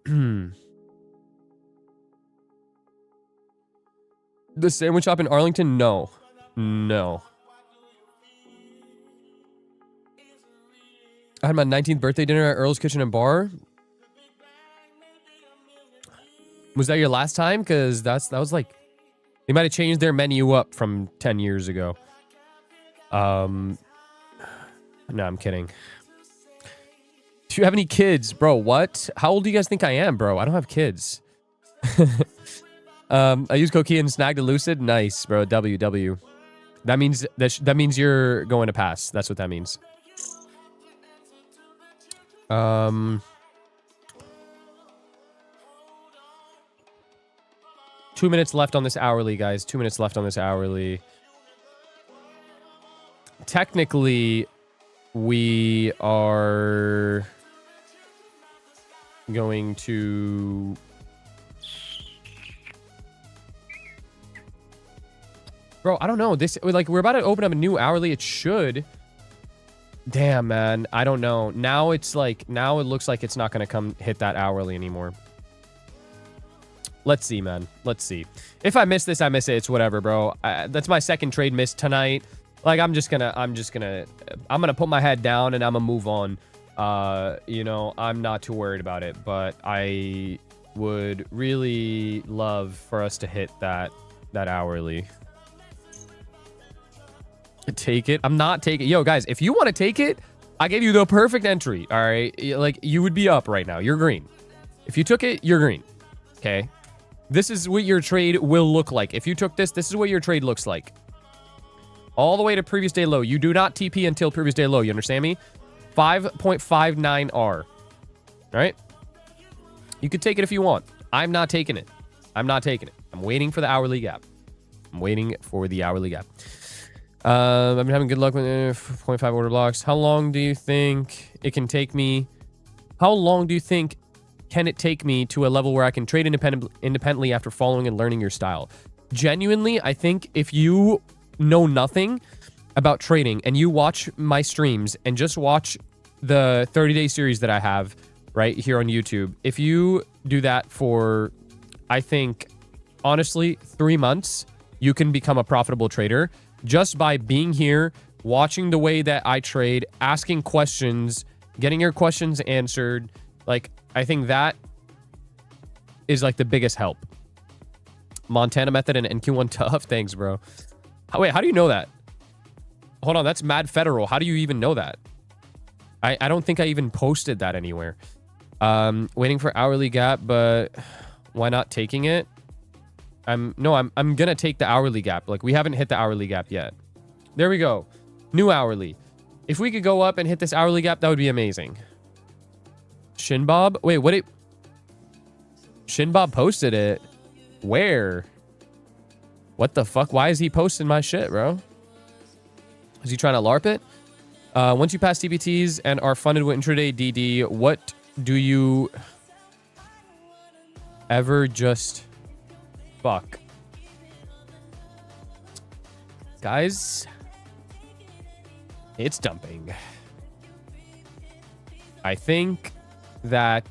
The sandwich shop in Arlington? No. No. I had my 19th birthday dinner at Earl's Kitchen and Bar. Was that your last time? Because that was like... They might have changed their menu up from 10 years ago. No, I'm kidding. Do you have any kids? Bro, what? How old do you guys think I am, bro? I don't have kids. I use Coquille and snagged a Lucid. Nice, bro. W. That means you're going to pass. That's what that means. 2 minutes left on this hourly, guys. 2 minutes left on this hourly. Technically, we are going to... Bro, I don't know. This, like, we're about to open up a new hourly. It should. Damn, man. I don't know. Now it's like, now it looks like it's not going to come hit that hourly anymore. Let's see, man. Let's see. If I miss this, I miss it. It's whatever, bro. That's my second trade miss tonight. Like, I'm gonna put my head down and I'm gonna move on. You know, I'm not too worried about it, but I would really love for us to hit that hourly. Take it. I'm not taking... Yo, guys, if you want to take it, I gave you the perfect entry, all right? Like, you would be up right now. You're green. If you took it, you're green. Okay? This is what your trade will look like. If you took this, this is what your trade looks like. All the way to previous day low. You do not TP until previous day low. You understand me? 5.59R. All right? You could take it if you want. I'm not taking it. I'm not taking it. I'm waiting for the hourly gap. I'm waiting for the hourly gap. I've been having good luck with 0.5 order blocks. How long do you think it can take me? How long do you think can it take me to a level where I can trade independently after following and learning your style? Genuinely, I think if you know nothing about trading and you watch my streams and just watch the 30-day series that I have right here on YouTube, if you do that for, I think, honestly, 3 months, you can become a profitable trader just by being here, watching the way that I trade, asking questions, getting your questions answered. Like, I think that is like the biggest help. Montana Method and NQ1 Tough. Thanks, bro. Wait, how do you know that? Hold on, that's Mad Federal. How do you even know that? I don't think I even posted that anywhere. Waiting for hourly gap, but why not taking it? I'm gonna take the hourly gap. Like, we haven't hit the hourly gap yet. There we go. New hourly. If we could go up and hit this hourly gap, that would be amazing. Shinbob? Wait, what it... Shinbob posted it. Where? What the fuck? Why is he posting my shit, bro? Is he trying to LARP it? Once you pass TBTs and are funded with intraday DD, what do you ever just... Fuck. Guys, it's dumping. I think that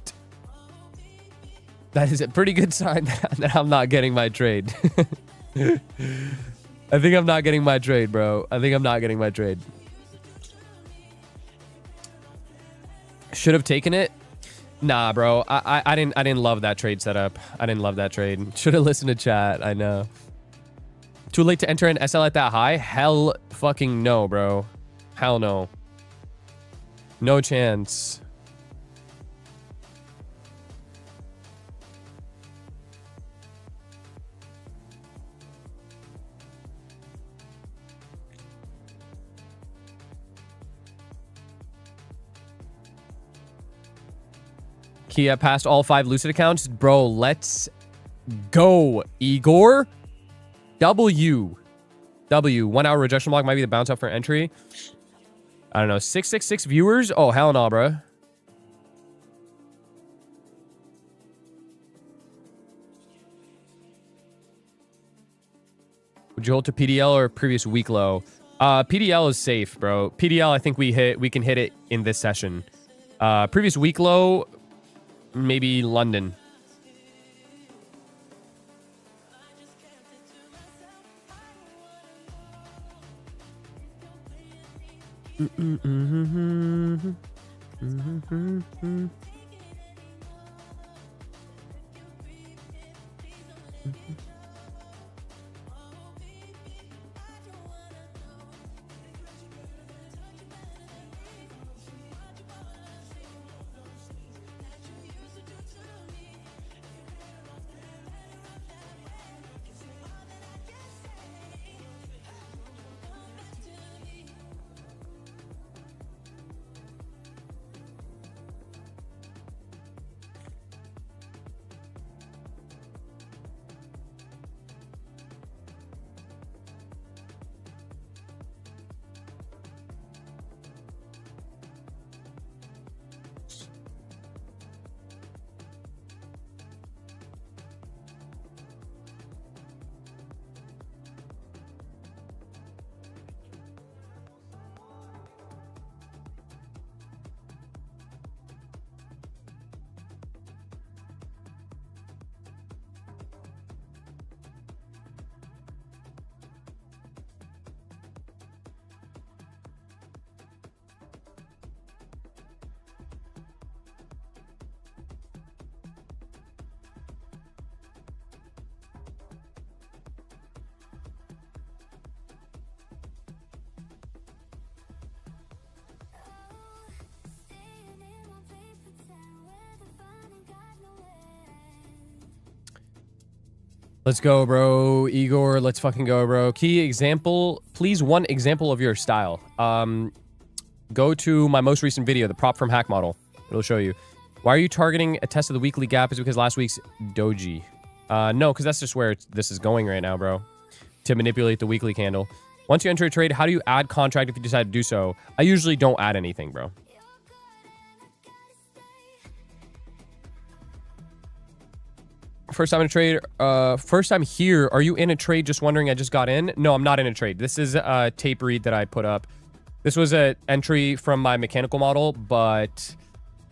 is a pretty good sign that I'm not getting my trade. I think I'm not getting my trade, bro. I think I'm not getting my trade. Should have taken it. Nah, bro. I didn't love that trade setup. I didn't love that trade. Should have listened to chat. I know. Too late to enter an SL at that high? Hell fucking no, bro. Hell no. No chance. Kia passed all 5 Lucid accounts. Bro, let's go, Igor. W. W, 1 hour rejection block might be the bounce up for entry. I don't know. 666 viewers? Oh, hell no, bro. Would you hold to PDL or previous week low? PDL is safe, bro. PDL, I think we can hit it in this session. Previous week low, maybe London. Let's go, bro. Igor, let's fucking go, bro. Key example, please, one example of your style. Go to my most recent video, the prop from hack model. It'll show you. Why are you targeting a test of the weekly gap? Is it because last week's doji? No, because that's just where this is going right now, bro. To manipulate the weekly candle. Once you enter a trade, how do you add contract if you decide to do so? I usually don't add anything, bro. First time in a trade, first time here. Are you in a trade? Just wondering, I just got in. No, I'm not in a trade. This is a tape read that I put up. This was an entry from my mechanical model, but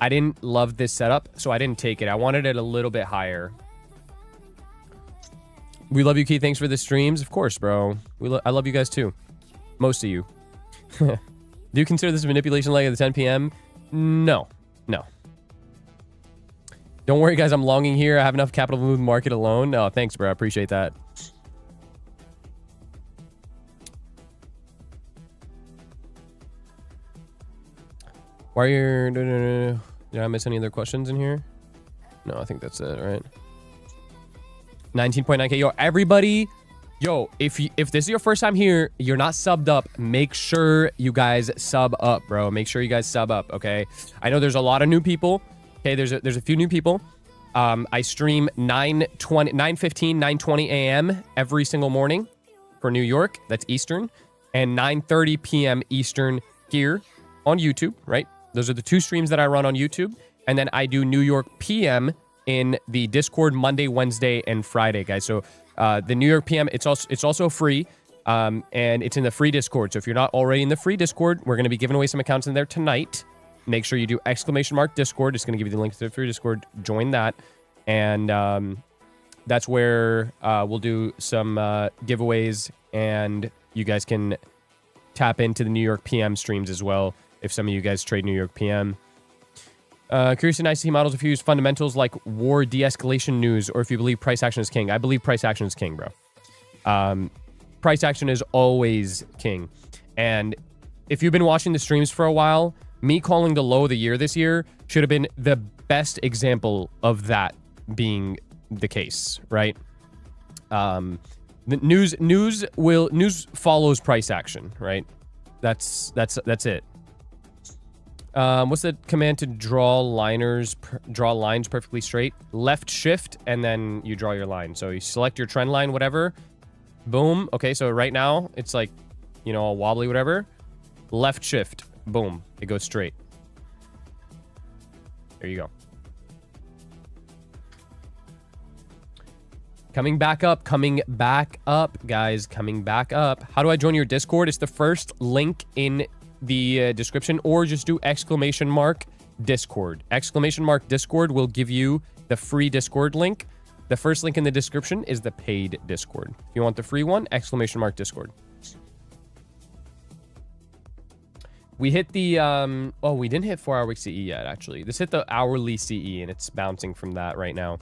I didn't love this setup, so I didn't take it. I wanted it a little bit higher. We love you, Key. Thanks for the streams. Of course, bro. I love you guys too. Most of you. Do you consider this a manipulation leg at the 10 p.m.? No. No. Don't worry, guys. I'm longing here. I have enough capital to move the market alone. No, thanks, bro. I appreciate that. Why are you... Did I miss any other questions in here? No, I think that's it, right? 19.9k. Yo, everybody... Yo, if this is your first time here, you're not subbed up, make sure you guys sub up, bro. Make sure you guys sub up, okay? I know there's a lot of new people. Okay, there's a few new people. I stream 9:15, 9:20 a.m. every single morning for New York. That's Eastern. And 9:30 p.m. Eastern here on YouTube, right? Those are the two streams that I run on YouTube. And then I do New York PM in the Discord Monday, Wednesday, and Friday, guys. So the New York PM, it's also free. And it's in the free Discord. So if you're not already in the free Discord, we're going to be giving away some accounts in there tonight. Make sure you do !Discord. It's going to give you the link to the free Discord. Join that. And that's where we'll do some giveaways. And you guys can tap into the New York PM streams as well if some of you guys trade New York PM. Curious and nice to see models if you use fundamentals like war de-escalation news or if you believe price action is king. I believe price action is king, bro. Price action is always king. And if you've been watching the streams for a while, me calling the low of the year this year should have been the best example of that being the case, right? The news follows price action, right? That's it. What's the command to draw lines perfectly straight? Left shift and then you draw your line. So you select your trend line, whatever, Boom. Okay, so right now it's like, you know, all wobbly, whatever. Left shift. Boom. It goes straight. There you go. Coming back up, guys, coming back up. How do I join your Discord? It's the first link in the description, or just do !Discord. !Discord will give you the free Discord link. The first link in the description is the paid Discord. If you want the free one, !Discord. We hit the, oh, we didn't hit 4-hour week CE yet, actually. This hit the hourly CE, and it's bouncing from that right now.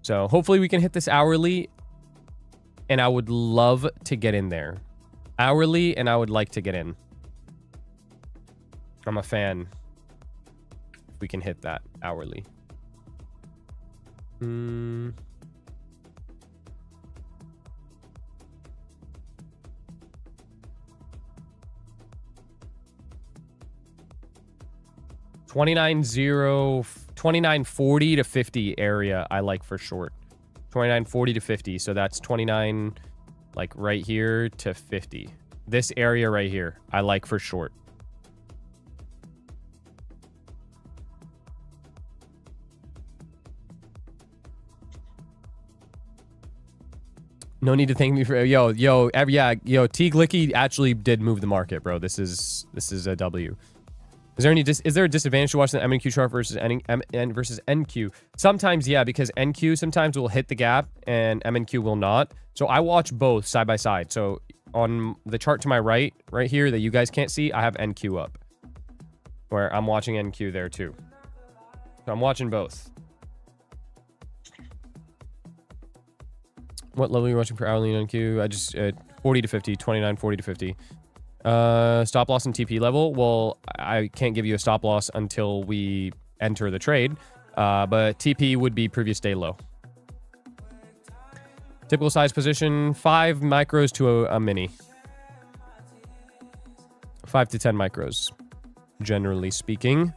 So hopefully we can hit this hourly, and I would love to get in there. Hourly, and I would like to get in. I'm a fan. If we can hit that hourly. 2940 to 50 area I like for short. 2940 to 50. So that's 29 like right here to 50. This area right here I like for short. No need to thank me for yo. Yeah, T Glicky actually did move the market, bro. This is a W. Is there a disadvantage to watching the MNQ chart versus NQ? Sometimes, yeah, because NQ sometimes will hit the gap and MNQ will not. So I watch both side by side. So on the chart to my right here that you guys can't see, I have NQ up, where I'm watching NQ there too. So I'm watching both. What level are you watching for hourly and NQ? I just 40 to 50, 29, 40 to 50. Stop loss and TP level. Well, I can't give you a stop loss until we enter the trade. But TP would be previous day low. Typical size position, 5 micros to a mini. 5 to 10 micros, generally speaking.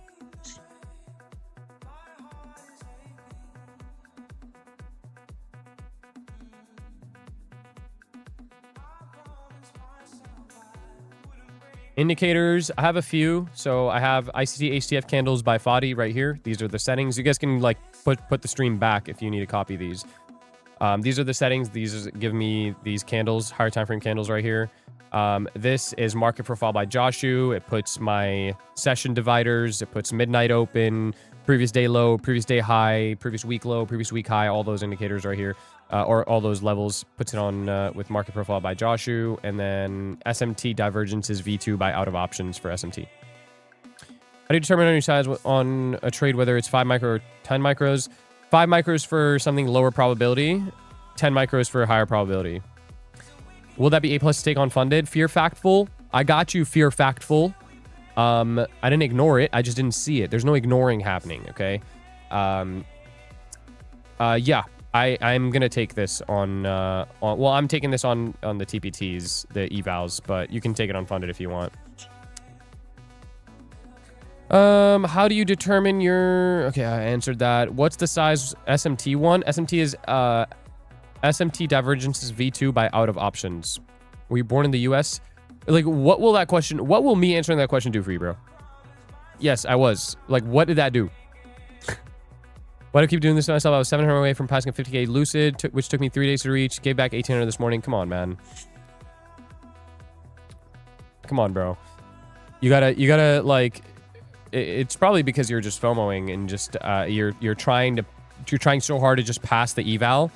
Indicators, I have a few. So I have ICT HTF candles by Fadi right here. These are the settings. You guys can like put the stream back if you need to copy these. These are the settings. These give me these candles, higher time frame candles right here. This is market profile by Joshu. It puts my session dividers. It puts midnight open, previous day low, previous day high, previous week low, previous week high. All those indicators right here. Or all those levels, puts it on with market profile by Joshu, and then SMT divergence is V2 by out of options for SMT. How do you determine on your size on a trade whether it's 5 micro or 10 micros? 5 micros for something lower probability, 10 micros for higher probability. Will that be A+ to take on funded? Fear Factful, I got you, Fear Factful. I didn't ignore it, I just didn't see it. There's no ignoring happening, okay? Yeah. I'm gonna take this on well, I'm taking this on the TPTs, the evals, but you can take it on funded if you want. How do you determine your... Okay, I answered that. What's the size SMT one? SMT is SMT divergence is V2 by out of options. Were you born in the US? Like, what will me answering that question do for you, bro? Yes, I was. Like, what did that do? Why do I keep doing this to myself? I was 700 away from passing a 50k Lucid, which took me 3 days to reach. Gave back 1800 this morning. Come on, man. Come on, bro. You gotta like... It's probably because you're just FOMOing and just you're trying so hard to just pass the eval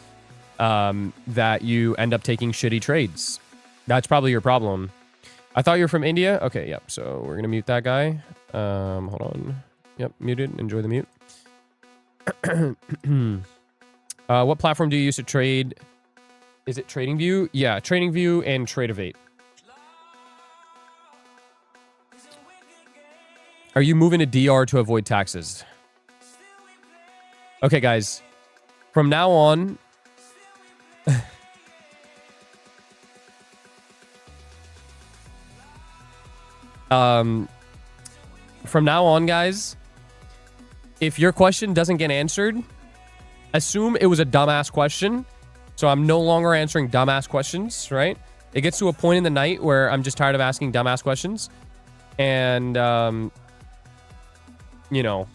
that you end up taking shitty trades. That's probably your problem. I thought you were from India. Okay, yep. So we're gonna mute that guy. Hold on. Yep, muted. Enjoy the mute. What platform do you use to trade? Is it TradingView? Yeah, TradingView and Tradeovate. Are you moving to DR to avoid taxes? Okay, guys. From now on... from now on, guys, if your question doesn't get answered, assume it was a dumbass question So I'm no longer answering dumbass questions, right? It gets to a point in the night where I'm just tired of asking dumbass questions. And, you know,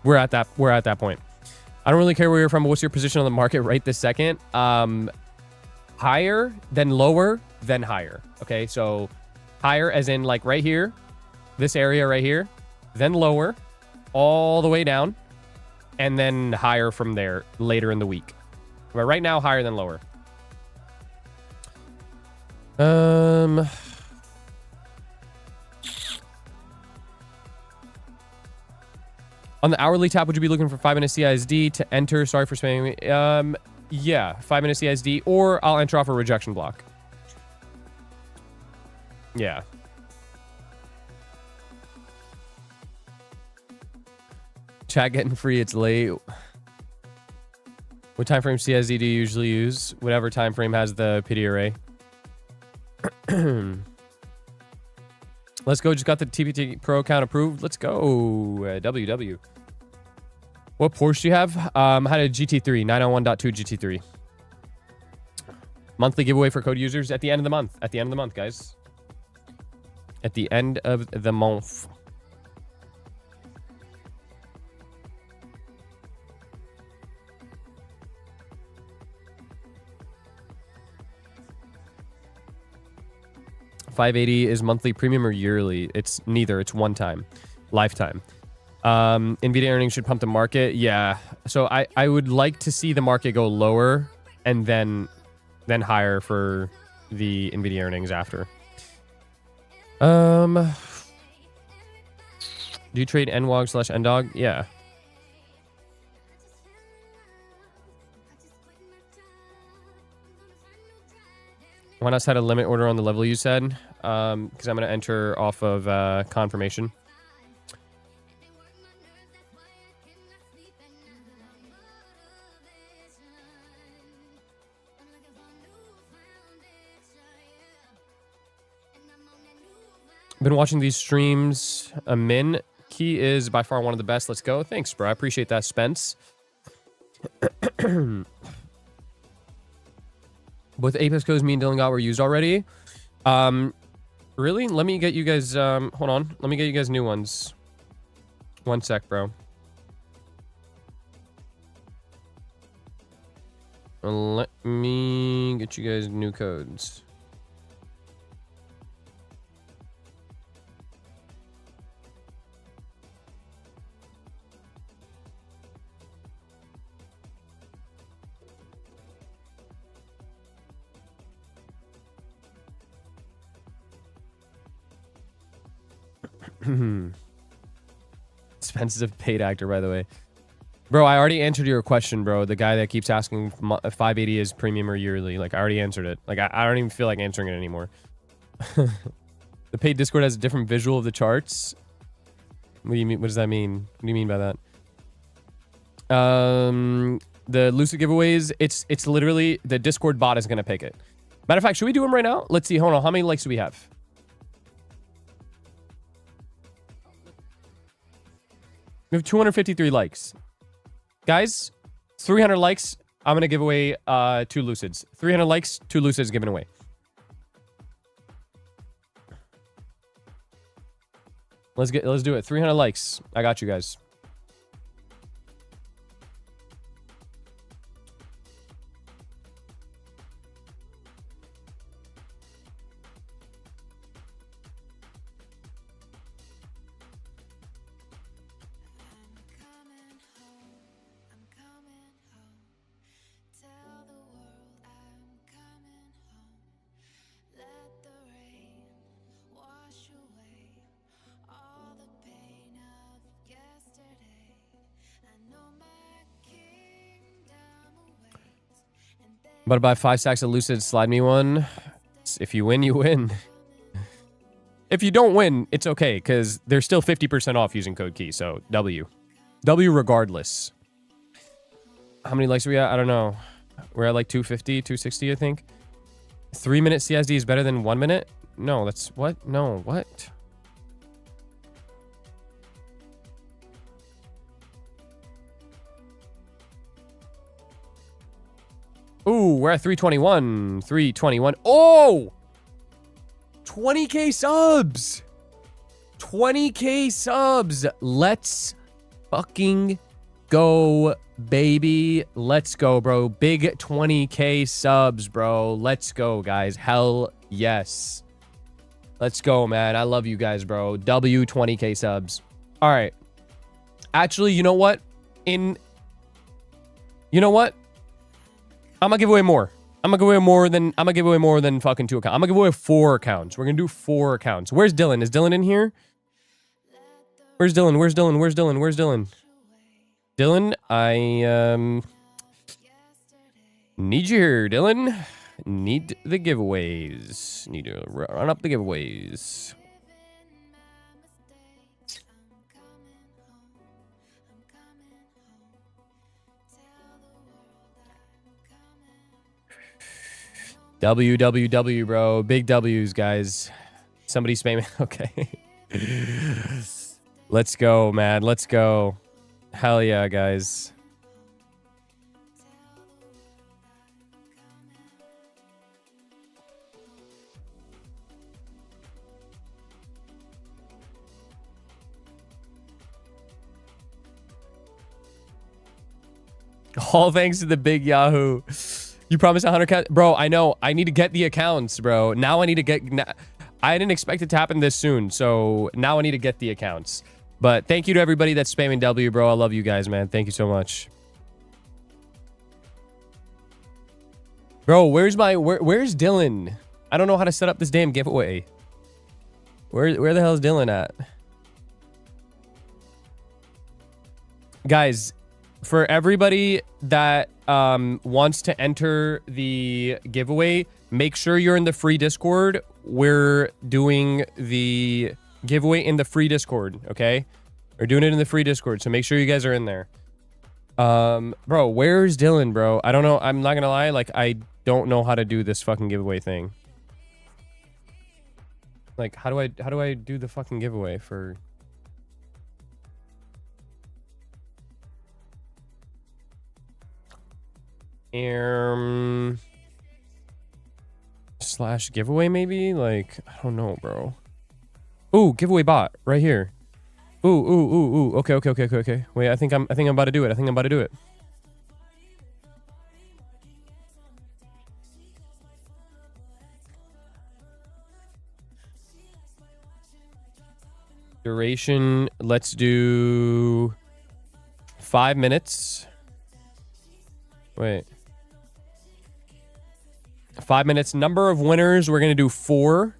we're at that point. I don't really care where you're from, but what's your position on the market right this second? Higher, then lower, then higher. Okay, so higher as in like right here, this area right here, then lower, all the way down, and then higher from there later in the week. But right now, higher than lower. On the hourly tab, would you be looking for 5-minute CISD to enter? Sorry for spamming me. Yeah, 5-minute CISD, or I'll enter off a rejection block. Yeah. Chat getting free, it's late. What time frame CISD do you usually use? Whatever time frame has the pity array. Let's go. Just got the TPT Pro account approved. Let's go. WW. What Porsche do you have? I had a GT3, 901.2 GT3. Monthly giveaway for code users at the end of the month. At the end of the month, guys. At the end of the month. $580 is monthly premium or yearly? It's neither. It's one time. Lifetime. Nvidia earnings should pump the market. Yeah. So I would like to see the market go lower and then higher for the Nvidia earnings after. Do you trade NWOG/NDOG? Yeah. Why not set a limit order on the level you said? Because I'm going to enter off of confirmation. Been watching these streams. Min Key is by far one of the best. Let's go. Thanks, bro. I appreciate that, Spence. Both Apex codes me and Dylan got were used already. Really? Let me get you guys. Hold on. Let me get you guys new ones. One sec, bro. Let me get you guys new codes. Spence is a paid actor, by the way. Bro, I already answered your question, bro. The guy that keeps asking if 580 is premium or yearly. Like, I already answered it. Like, I don't even feel like answering it anymore. The paid Discord has a different visual of the charts. What do you mean? What does that mean? What do you mean by that? The Lucid giveaways, it's literally the Discord bot is going to pick it. Matter of fact, should we do them right now? Let's see. Hold on. How many likes do we have? We have 253 likes. Guys, 300 likes. I'm going to give away 2 Lucids. 300 likes, 2 Lucids given away. Let's do it. 300 likes. I got you guys. About to buy 5 stacks of Lucid. Slide me one. If you win, you win. If you don't win, it's okay, because they're still 50% off using code key. So W. W regardless. How many likes are we at? I don't know. We're at like 250, 260, I think. 3-minute CSD is better than 1 minute? No, that's what? No, what? Ooh, Ooh, we're at 321. 321. Oh! 20K subs. 20K subs. Let's fucking go, baby. Let's go, bro. Big 20K subs, bro. Let's go, guys. Hell yes. Let's go, man. I love you guys, bro. W 20K subs. All right. Actually, you know what? You know what? I'm gonna give away more. I'm gonna give away more than fucking 2 accounts. I'm gonna give away 4 accounts. We're gonna do 4 accounts. Where's Dylan? Is Dylan in here? Where's Dylan? Where's Dylan? Where's Dylan? Where's Dylan? Dylan, I need you here, Dylan. Need the giveaways. Need to run up the giveaways. WWW, bro. Big W's, guys. Somebody spamming. Okay. Let's go, man. Let's go. Hell yeah, guys. All thanks to the big Yahoo. You promised 100K. Bro, I know. I need to get the accounts, bro. Now I need to get... I didn't expect it to happen this soon, so now I need to get the accounts. But thank you to everybody that's spamming W, bro. I love you guys, man. Thank you so much. Bro, where's Dylan? I don't know how to set up this damn giveaway. Where the hell is Dylan at? Guys, for everybody that wants to enter the giveaway, make sure you're in the free Discord. We're doing the giveaway in the free Discord, okay? We're doing it in the free Discord, so make sure you guys are in there. Bro, where's Dylan, bro? I don't know. I'm not gonna lie, like, I don't know how to do this fucking giveaway thing. Like, how do I do the fucking giveaway for... slash giveaway maybe? Like, I don't know, bro. Ooh, giveaway bot right here. Ooh. Okay. Wait, I think I'm about to do it. Duration, let's do 5 minutes. Wait. 5 minutes. Number of winners, we're going to do 4.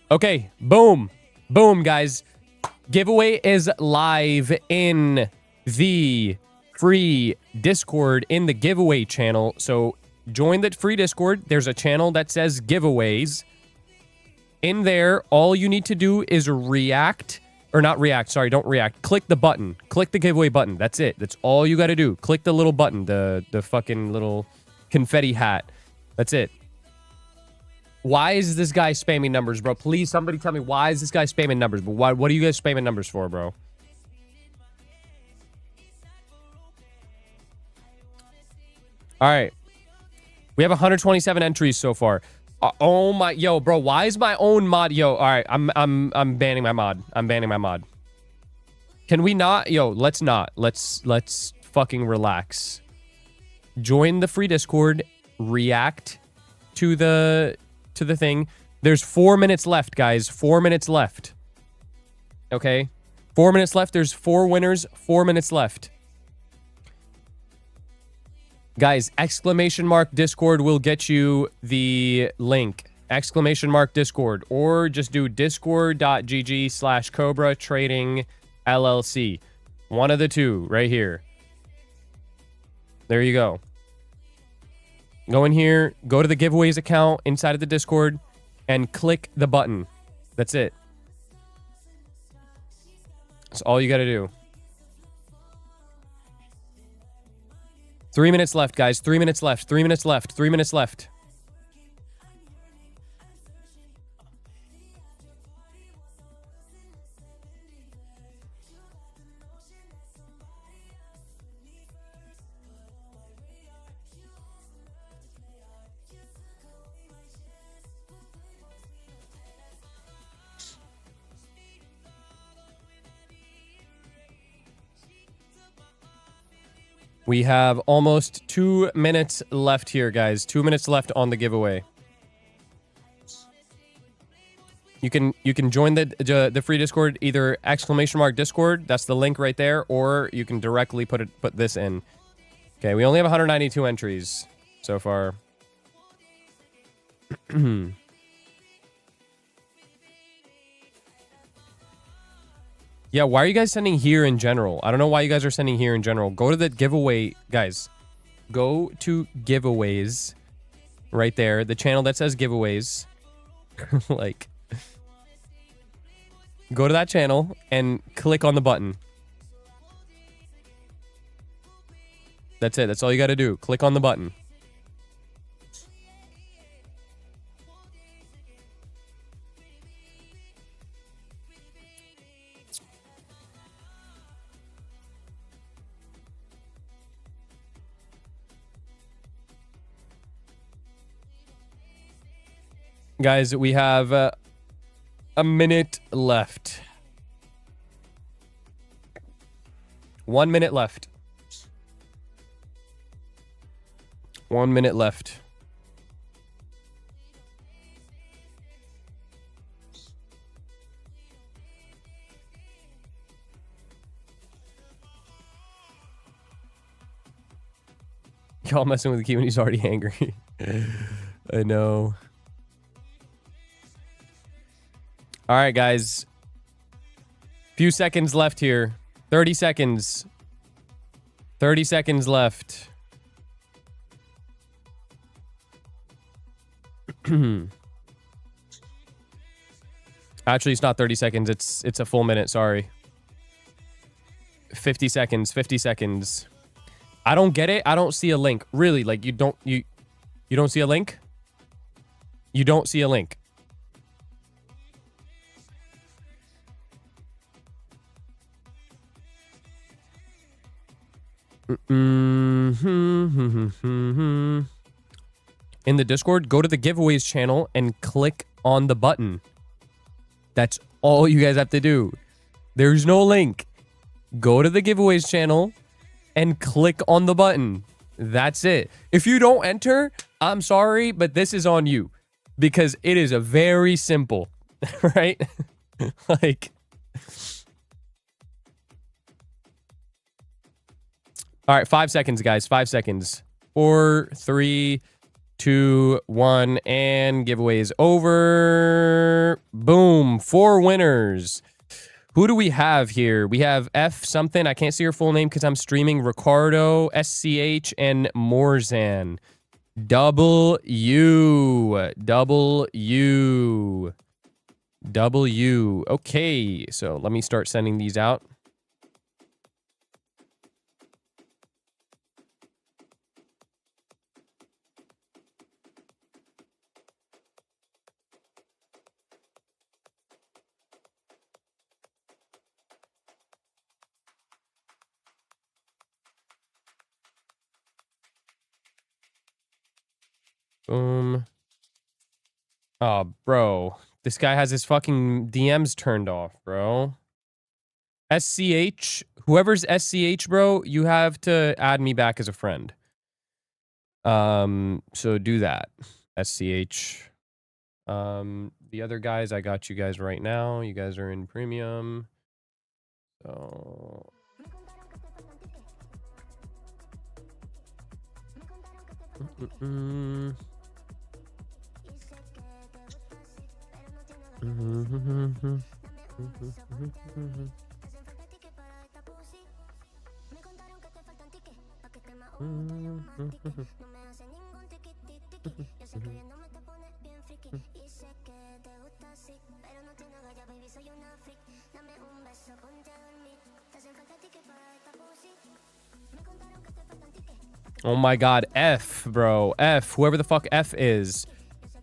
Okay, boom. Boom, guys. Giveaway is live in the free Discord in the giveaway channel. So join the free Discord. There's a channel that says giveaways. In there, all you need to do is react, or not react, sorry, don't react. Click the button. Click the giveaway button. That's it. That's all you got to do. Click the little button, the fucking little confetti hat. That's it. Why is this guy spamming numbers, bro? Please, somebody tell me, why is this guy spamming numbers? But why? What are you guys spamming numbers for, bro? All right. We have 127 entries so far. Oh my, yo, bro, why is my own mod? Yo, all right, I'm banning my mod. I'm banning my mod. Can we not? Yo, let's not. Let's fucking relax. Join the free Discord. React to the thing. There's 4 minutes left, guys. 4 minutes left. Okay, 4 minutes left. There's 4 winners. 4 minutes left. Guys, exclamation mark Discord will get you the link. Exclamation mark Discord. Or just do discord.gg/Cobra Trading LLC. One of the two right here. There you go. Go in here, go to the giveaways account inside of the Discord, and click the button. That's it. That's all you got to do. 3 minutes left, guys. 3 minutes left. 3 minutes left. 3 minutes left. We have almost 2 minutes left here, guys. 2 minutes left on the giveaway. You can join the free Discord, either !Discord, that's the link right there, or you can directly put this in. Okay, we only have 192 entries so far. Yeah, why are you guys sending here in general? I don't know why you guys are sending here in general. Go to the giveaway, guys. Go to giveaways right there. The channel that says giveaways. Like, go to that channel and click on the button. That's it. That's all you got to do. Click on the button. Guys, we have a minute left. 1 minute left. 1 minute left. Y'all messing with the key when he's already angry. I know. All right, guys. Few seconds left here. 30 seconds. 30 seconds left. Actually, it's not 30 seconds. It's a full minute. Sorry. 50 seconds. 50 seconds. I don't get it. I don't see a link. Really? Like, you don't see a link? You don't see a link. In the Discord, go to the giveaways channel and click on the button. That's all you guys have to do. There's no link. Go to the giveaways channel and click on the button. That's it. If you don't enter, I'm sorry, but this is on you because it is a very simple, right? Like, all right, 5 seconds, guys. 5 seconds. 4, 3, 2, 1, and giveaways over. Boom. 4 winners. Who do we have here? We have F something. I can't see your full name because I'm streaming. Ricardo, SCH, and Morzan. W. Okay, so let me start sending these out. Boom. Oh, bro. This guy has his fucking DMs turned off, bro. SCH. Whoever's SCH, bro, you have to add me back as a friend. So do that. SCH. The other guys, I got you guys right now. You guys are in premium. So... Oh my god, F, bro. F, whoever the fuck F is.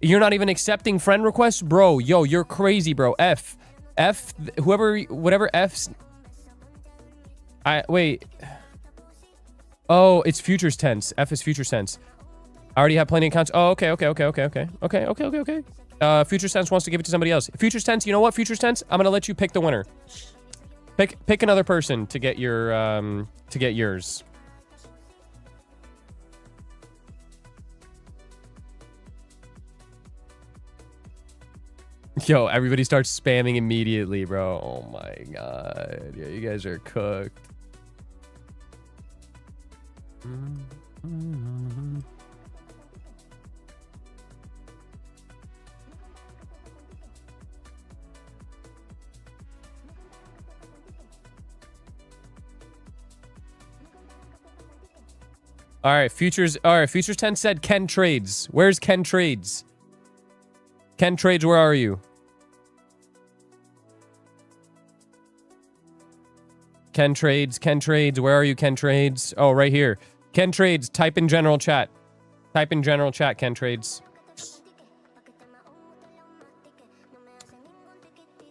You're not even accepting friend requests? Bro, yo, you're crazy, bro. F, whatever F's... wait. Oh, it's futures tense. F is futures tense. I already have plenty of accounts. Oh, okay. Futures tense wants to give it to somebody else. Futures tense, you know what, futures tense? I'm gonna let you pick the winner. Pick another person to get your, to get yours. Yo, everybody starts spamming immediately, bro. Oh my god. Yeah, you guys are cooked. All right, Futures 10 said Ken Trades. Where's Ken Trades? Ken Trades, where are you? Ken Trades, where are you, Ken Trades? Oh, right here. Ken Trades, type in general chat. Type in general chat, Ken Trades.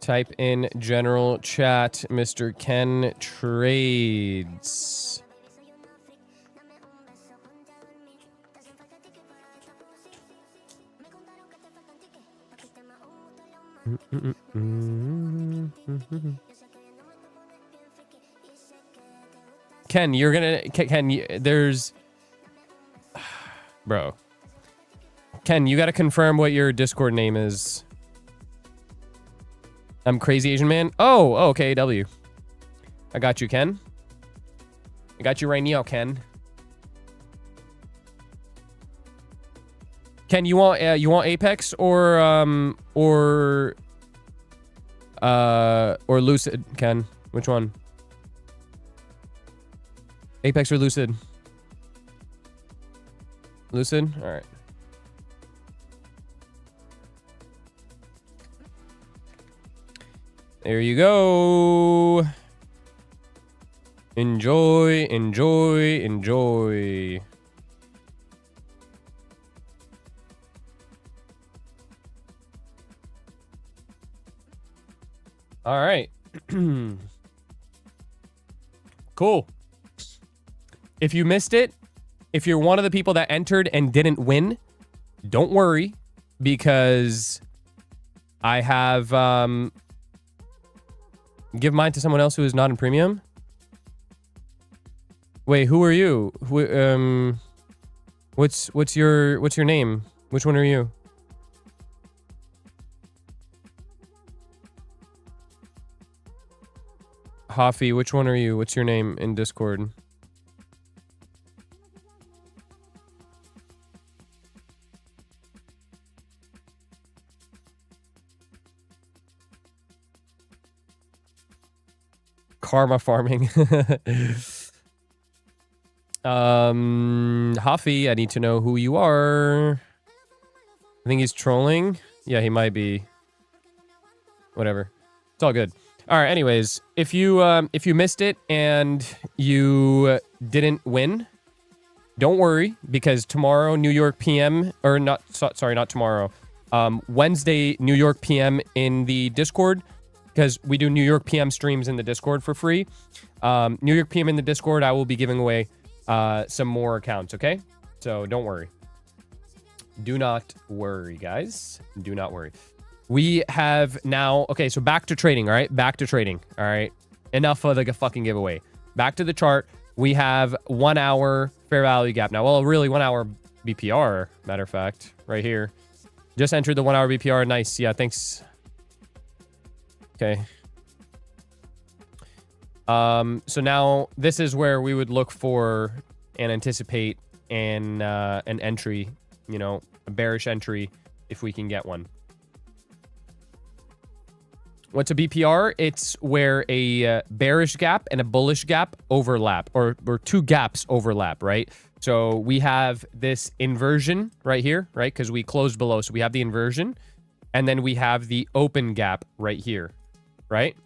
Type in general chat, Mr. Ken Trades. Ken, you're gonna... Ken, there's... Bro. Ken, you gotta confirm what your Discord name is. I'm Crazy Asian Man. Oh, okay, W. I got you, Ken. I got you right now, Ken. Ken, you want Apex or Lucid, Ken? Which one? Apex or Lucid? Lucid? All right. There you go. Enjoy, enjoy, enjoy. All right. Cool. If you missed it, if you're one of the people that entered and didn't win, don't worry, because I have give mine to someone else who is not in premium. Wait, who are you? What's your name? Which one are you? Hoffy, which one are you? What's your name in Discord? Karma farming. Hoffy, I need to know who you are. I think he's trolling. Yeah, he might be. Whatever. It's all good. All right, anyways, if you missed it and you didn't win, don't worry, because tomorrow, New York PM, or not, sorry, not tomorrow, Wednesday, New York PM in the Discord, because we do New York PM streams in the Discord for free. New York PM in the Discord, I will be giving away some more accounts, okay? So don't worry. Do not worry, guys. Do not worry. We have now... Okay, so back to trading, all right? Back to trading, all right? Enough of the fucking giveaway. Back to the chart. We have 1 hour fair value gap now. Well, really, 1 hour BPR, matter of fact, right here. Just entered the 1 hour BPR. Nice. Yeah, thanks. Okay. So now this is where we would look for and anticipate an entry, you know, a bearish entry if we can get one. What's a BPR? It's where a bearish gap and a bullish gap overlap, or two gaps overlap, right? So we have this inversion right here, right? Because we closed below. So we have the inversion, and then we have the open gap right here, right?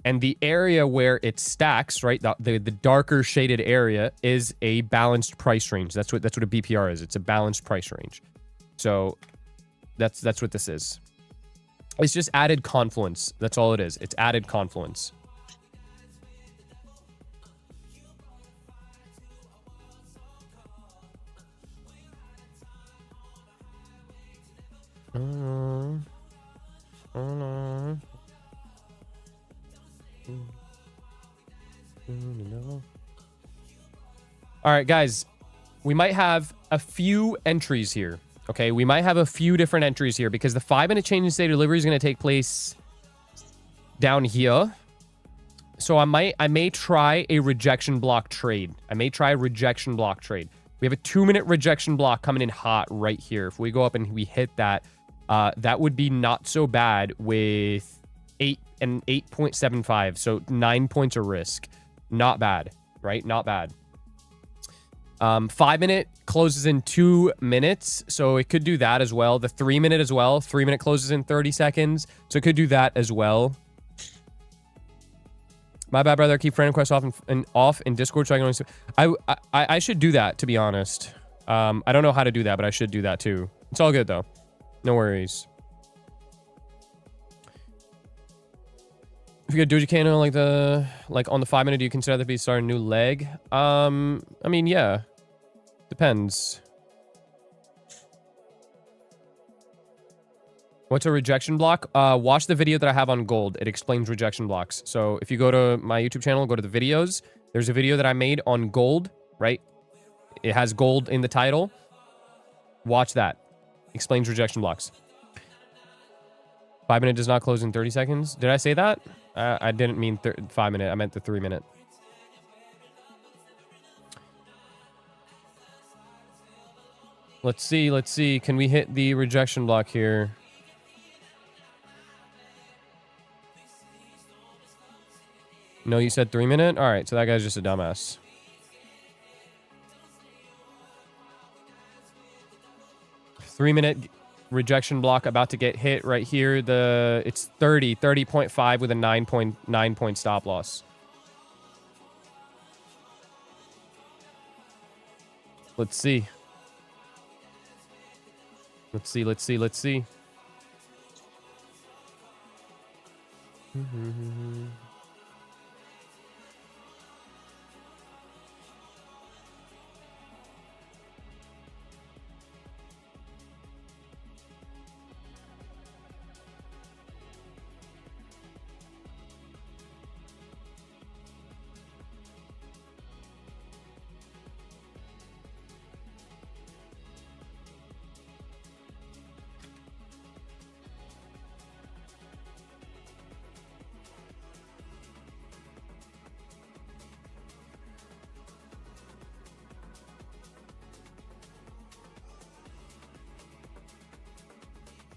And the area where it stacks, right? The darker shaded area is a balanced price range. That's what a BPR is. It's a balanced price range. So that's what this is. It's just added confluence. That's all it is. It's added confluence. All right, guys. We might have a few entries here. Okay, we might have a few different entries here because the 5-minute change in state delivery is going to take place down here. So I may try a rejection block trade. We have a 2-minute rejection block coming in hot right here. If we go up and we hit that, that would be not so bad with 8.75. So 9 points of risk. Not bad, right? Not bad. 5-minute closes in 2 minutes, so it could do that as well. The 3-minute as well. 3-minute closes in 30 seconds, so it could do that as well. My bad, brother. Keep friend requests off in Discord so I can only... I should do that, to be honest. I don't know how to do that, but I should do that too. It's all good though. No worries. If you could Doji Kano like on the 5-minute, do you consider that to be starting a new leg? I mean, yeah. Depends. What's a rejection block? Watch the video that I have on gold. It explains rejection blocks. So if you go to my YouTube channel, go to the videos. There's a video that I made on gold, right? It has gold in the title. Watch that. Explains rejection blocks. 5-minute does not close in 30 seconds. Did I say that? I didn't mean 5-minute. I meant the 3-minute. Let's see. Can we hit the rejection block here? No, you said 3-minute? All right, so that guy's just a dumbass. Three-minute rejection block about to get hit right here. It's 30.5 with a 9 point stop loss. Let's see. Let's see.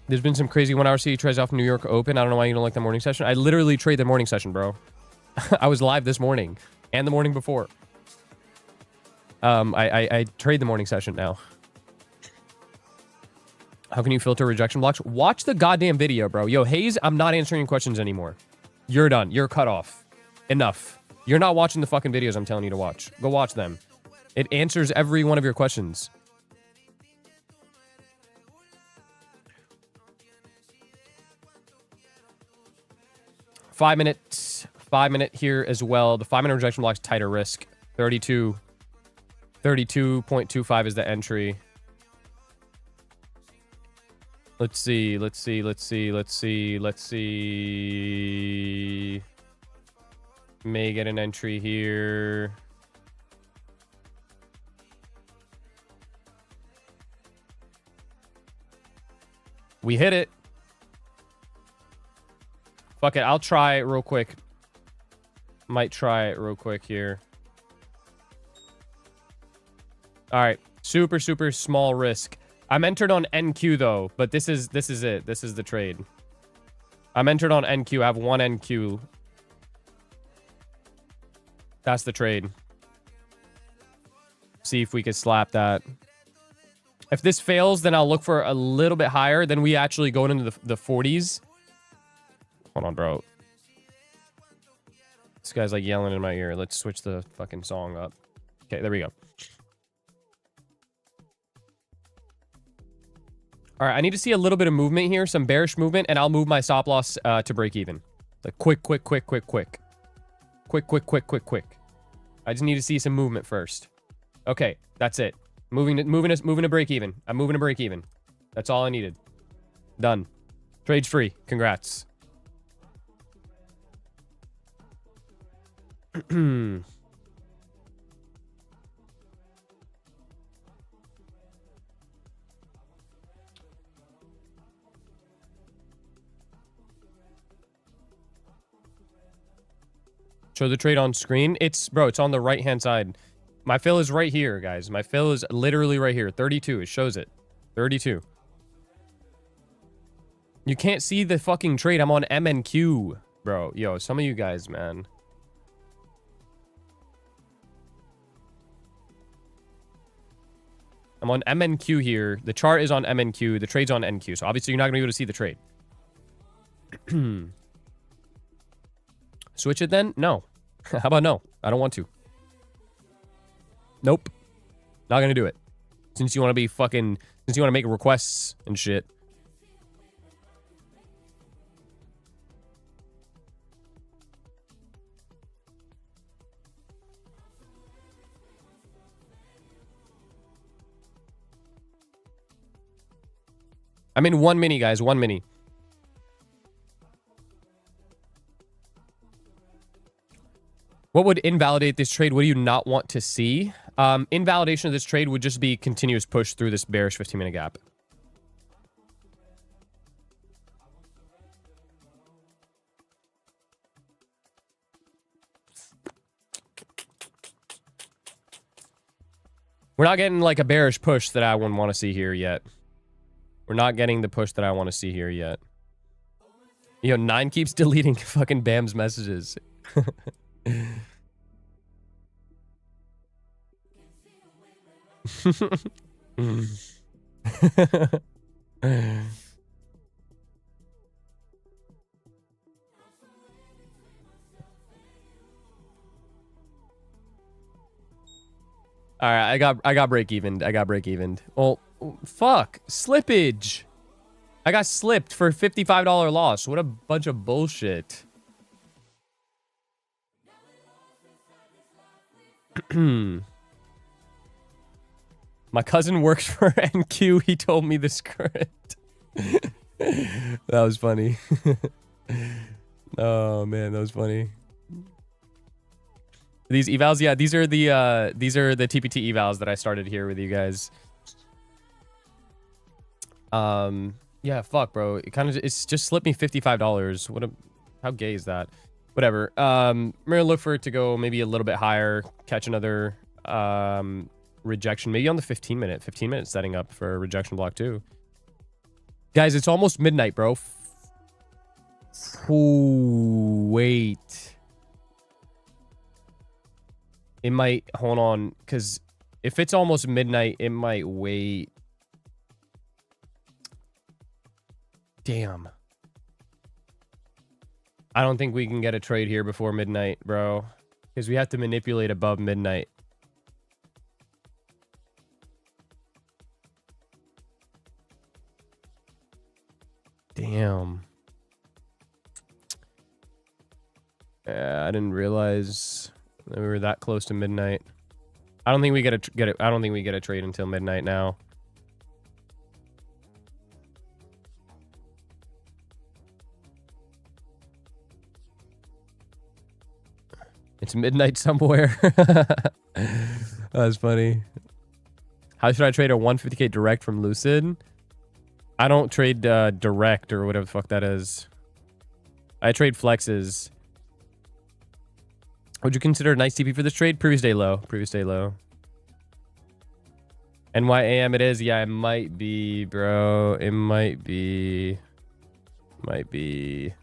There's been some crazy 1-hour CE trades off New York Open. I don't know why you don't like the morning session. I literally trade the morning session, bro. I was live this morning and the morning before. I trade the morning session now. How can you filter rejection blocks? Watch the goddamn video, bro. Yo, Hayes, I'm not answering questions anymore. You're done. You're cut off. Enough. You're not watching the fucking videos I'm telling you to watch. Go watch them. It answers every one of your questions. Five minute here as well. The 5-minute rejection block's tighter risk. 32.25 is the entry. Let's see. May get an entry here. We hit it. Fuck it, I'll try it real quick. Might try it real quick here. All right, super small risk. I'm entered on NQ though, but this is it. This is the trade. I'm entered on NQ. I have 1 NQ. That's the trade. See if we could slap that. If this fails, then I'll look for a little bit higher. Then we actually go into the 40s. Hold on, bro. This guy's like yelling in my ear. Let's switch the fucking song up. Okay, there we go. All right, I need to see a little bit of movement here, some bearish movement, and I'll move my stop loss to break even. Like quick. I just need to see some movement first. Okay, that's it. Moving to break even. I'm moving to break even. That's all I needed. Done. Trade's free. Congrats. Show the trade on screen. Bro, it's on the right-hand side. My fill is right here, guys. My fill is literally right here. 32. It shows it. 32. You can't see the fucking trade. I'm on MNQ, bro. Yo, some of you guys, man. I'm on MNQ here. The chart is on MNQ. The trade's on NQ. So obviously you're not going to be able to see the trade. Switch it then? No. How about no? I don't want to. Nope. Not going to do it. Since you want to be fucking... Since you want to make requests and shit. I'm in 1 mini, guys. 1 mini. What would invalidate this trade? What do you not want to see? Invalidation of this trade would just be continuous push through this bearish 15-minute gap. We're not getting like a bearish push that I wouldn't want to see here yet. We're not getting the push that I want to see here yet. Yo, 9 keeps deleting fucking Bam's messages. All right, I got break evened. I got break evened. Well, fuck, slippage. I got slipped for a $55 loss. What a bunch of bullshit. My cousin works for NQ. He told me the script. That was funny. Oh man, that was funny. These evals, yeah, these are the TPT evals that I started here with you guys. Yeah, fuck, bro. It's just slipped me $55. How gay is that? Whatever. I'm gonna look for it to go maybe a little bit higher, catch another rejection, maybe on the 15 minute setting up for a rejection block too. Guys, it's almost midnight, bro. Ooh, wait. It might, hold on, because if it's almost midnight, it might wait. Damn. I don't think we can get a trade here before midnight, bro. Because we have to manipulate above midnight. Damn. I didn't realize that we were that close to midnight. I don't think we get it. I don't think we get a trade until midnight now. It's midnight somewhere. That's funny. How should I trade a 150k direct from Lucid? I don't trade direct or whatever the fuck that is. I trade flexes. Would you consider a nice TP for this trade? Previous day low. Previous day low. NYAM it is. Yeah, it might be, bro. It might be. Might be.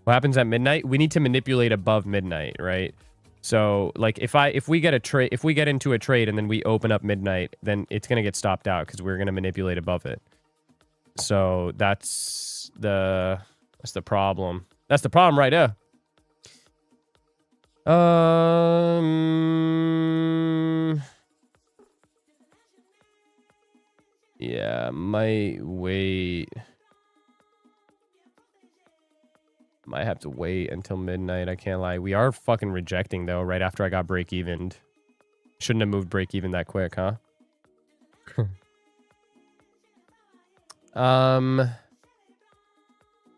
What happens at midnight? We need to manipulate above midnight, right? So, like, if we get into a trade and then we open up midnight, then it's gonna get stopped out because we're gonna manipulate above it. So that's the problem. That's the problem right there. Yeah, might wait. Might have to wait until midnight. I can't lie. We are fucking rejecting though. Right after I got break evened. Shouldn't have moved break even that quick, huh?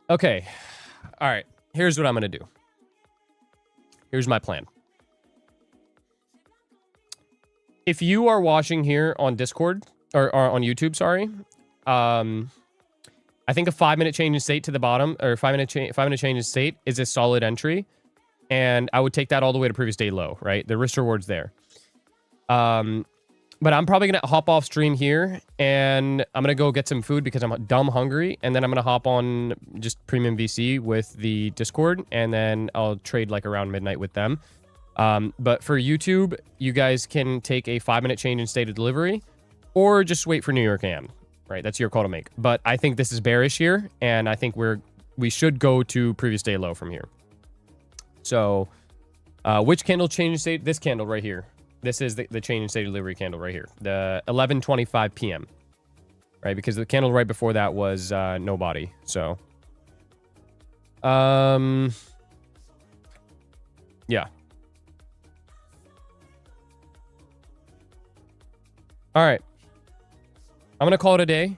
Okay. All right. Here's what I'm gonna do. Here's my plan. If you are watching here on Discord or on YouTube, sorry, I think a 5-minute change in state to the bottom, or 5-minute change in state is a solid entry. and I would take that all the way to previous day low, right? The risk reward's there. But I'm probably going to hop off stream here, and I'm going to go get some food because I'm dumb hungry, and then I'm going to hop on just premium VC with the Discord, and then I'll trade like around midnight with them. But for YouTube, you guys can take a 5-minute change in state of delivery, or just wait for New York AM, right? That's your call to make. But I think this is bearish here, and I think we should go to previous day low from here. So, which candle change in state? This candle right here. This is the change in state delivery candle right here. The 11:25 p.m. Right? Because the candle right before that was nobody. So, yeah. All right. I'm going to call it a day.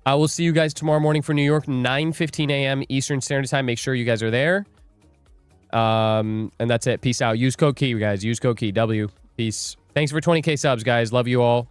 I will see you guys tomorrow morning for New York, 9:15 a.m. Eastern Standard Time. Make sure you guys are there. And that's it. Peace out. Use code KEY, guys. Use code KEY. W. Peace. Thanks for 20K subs, guys. Love you all.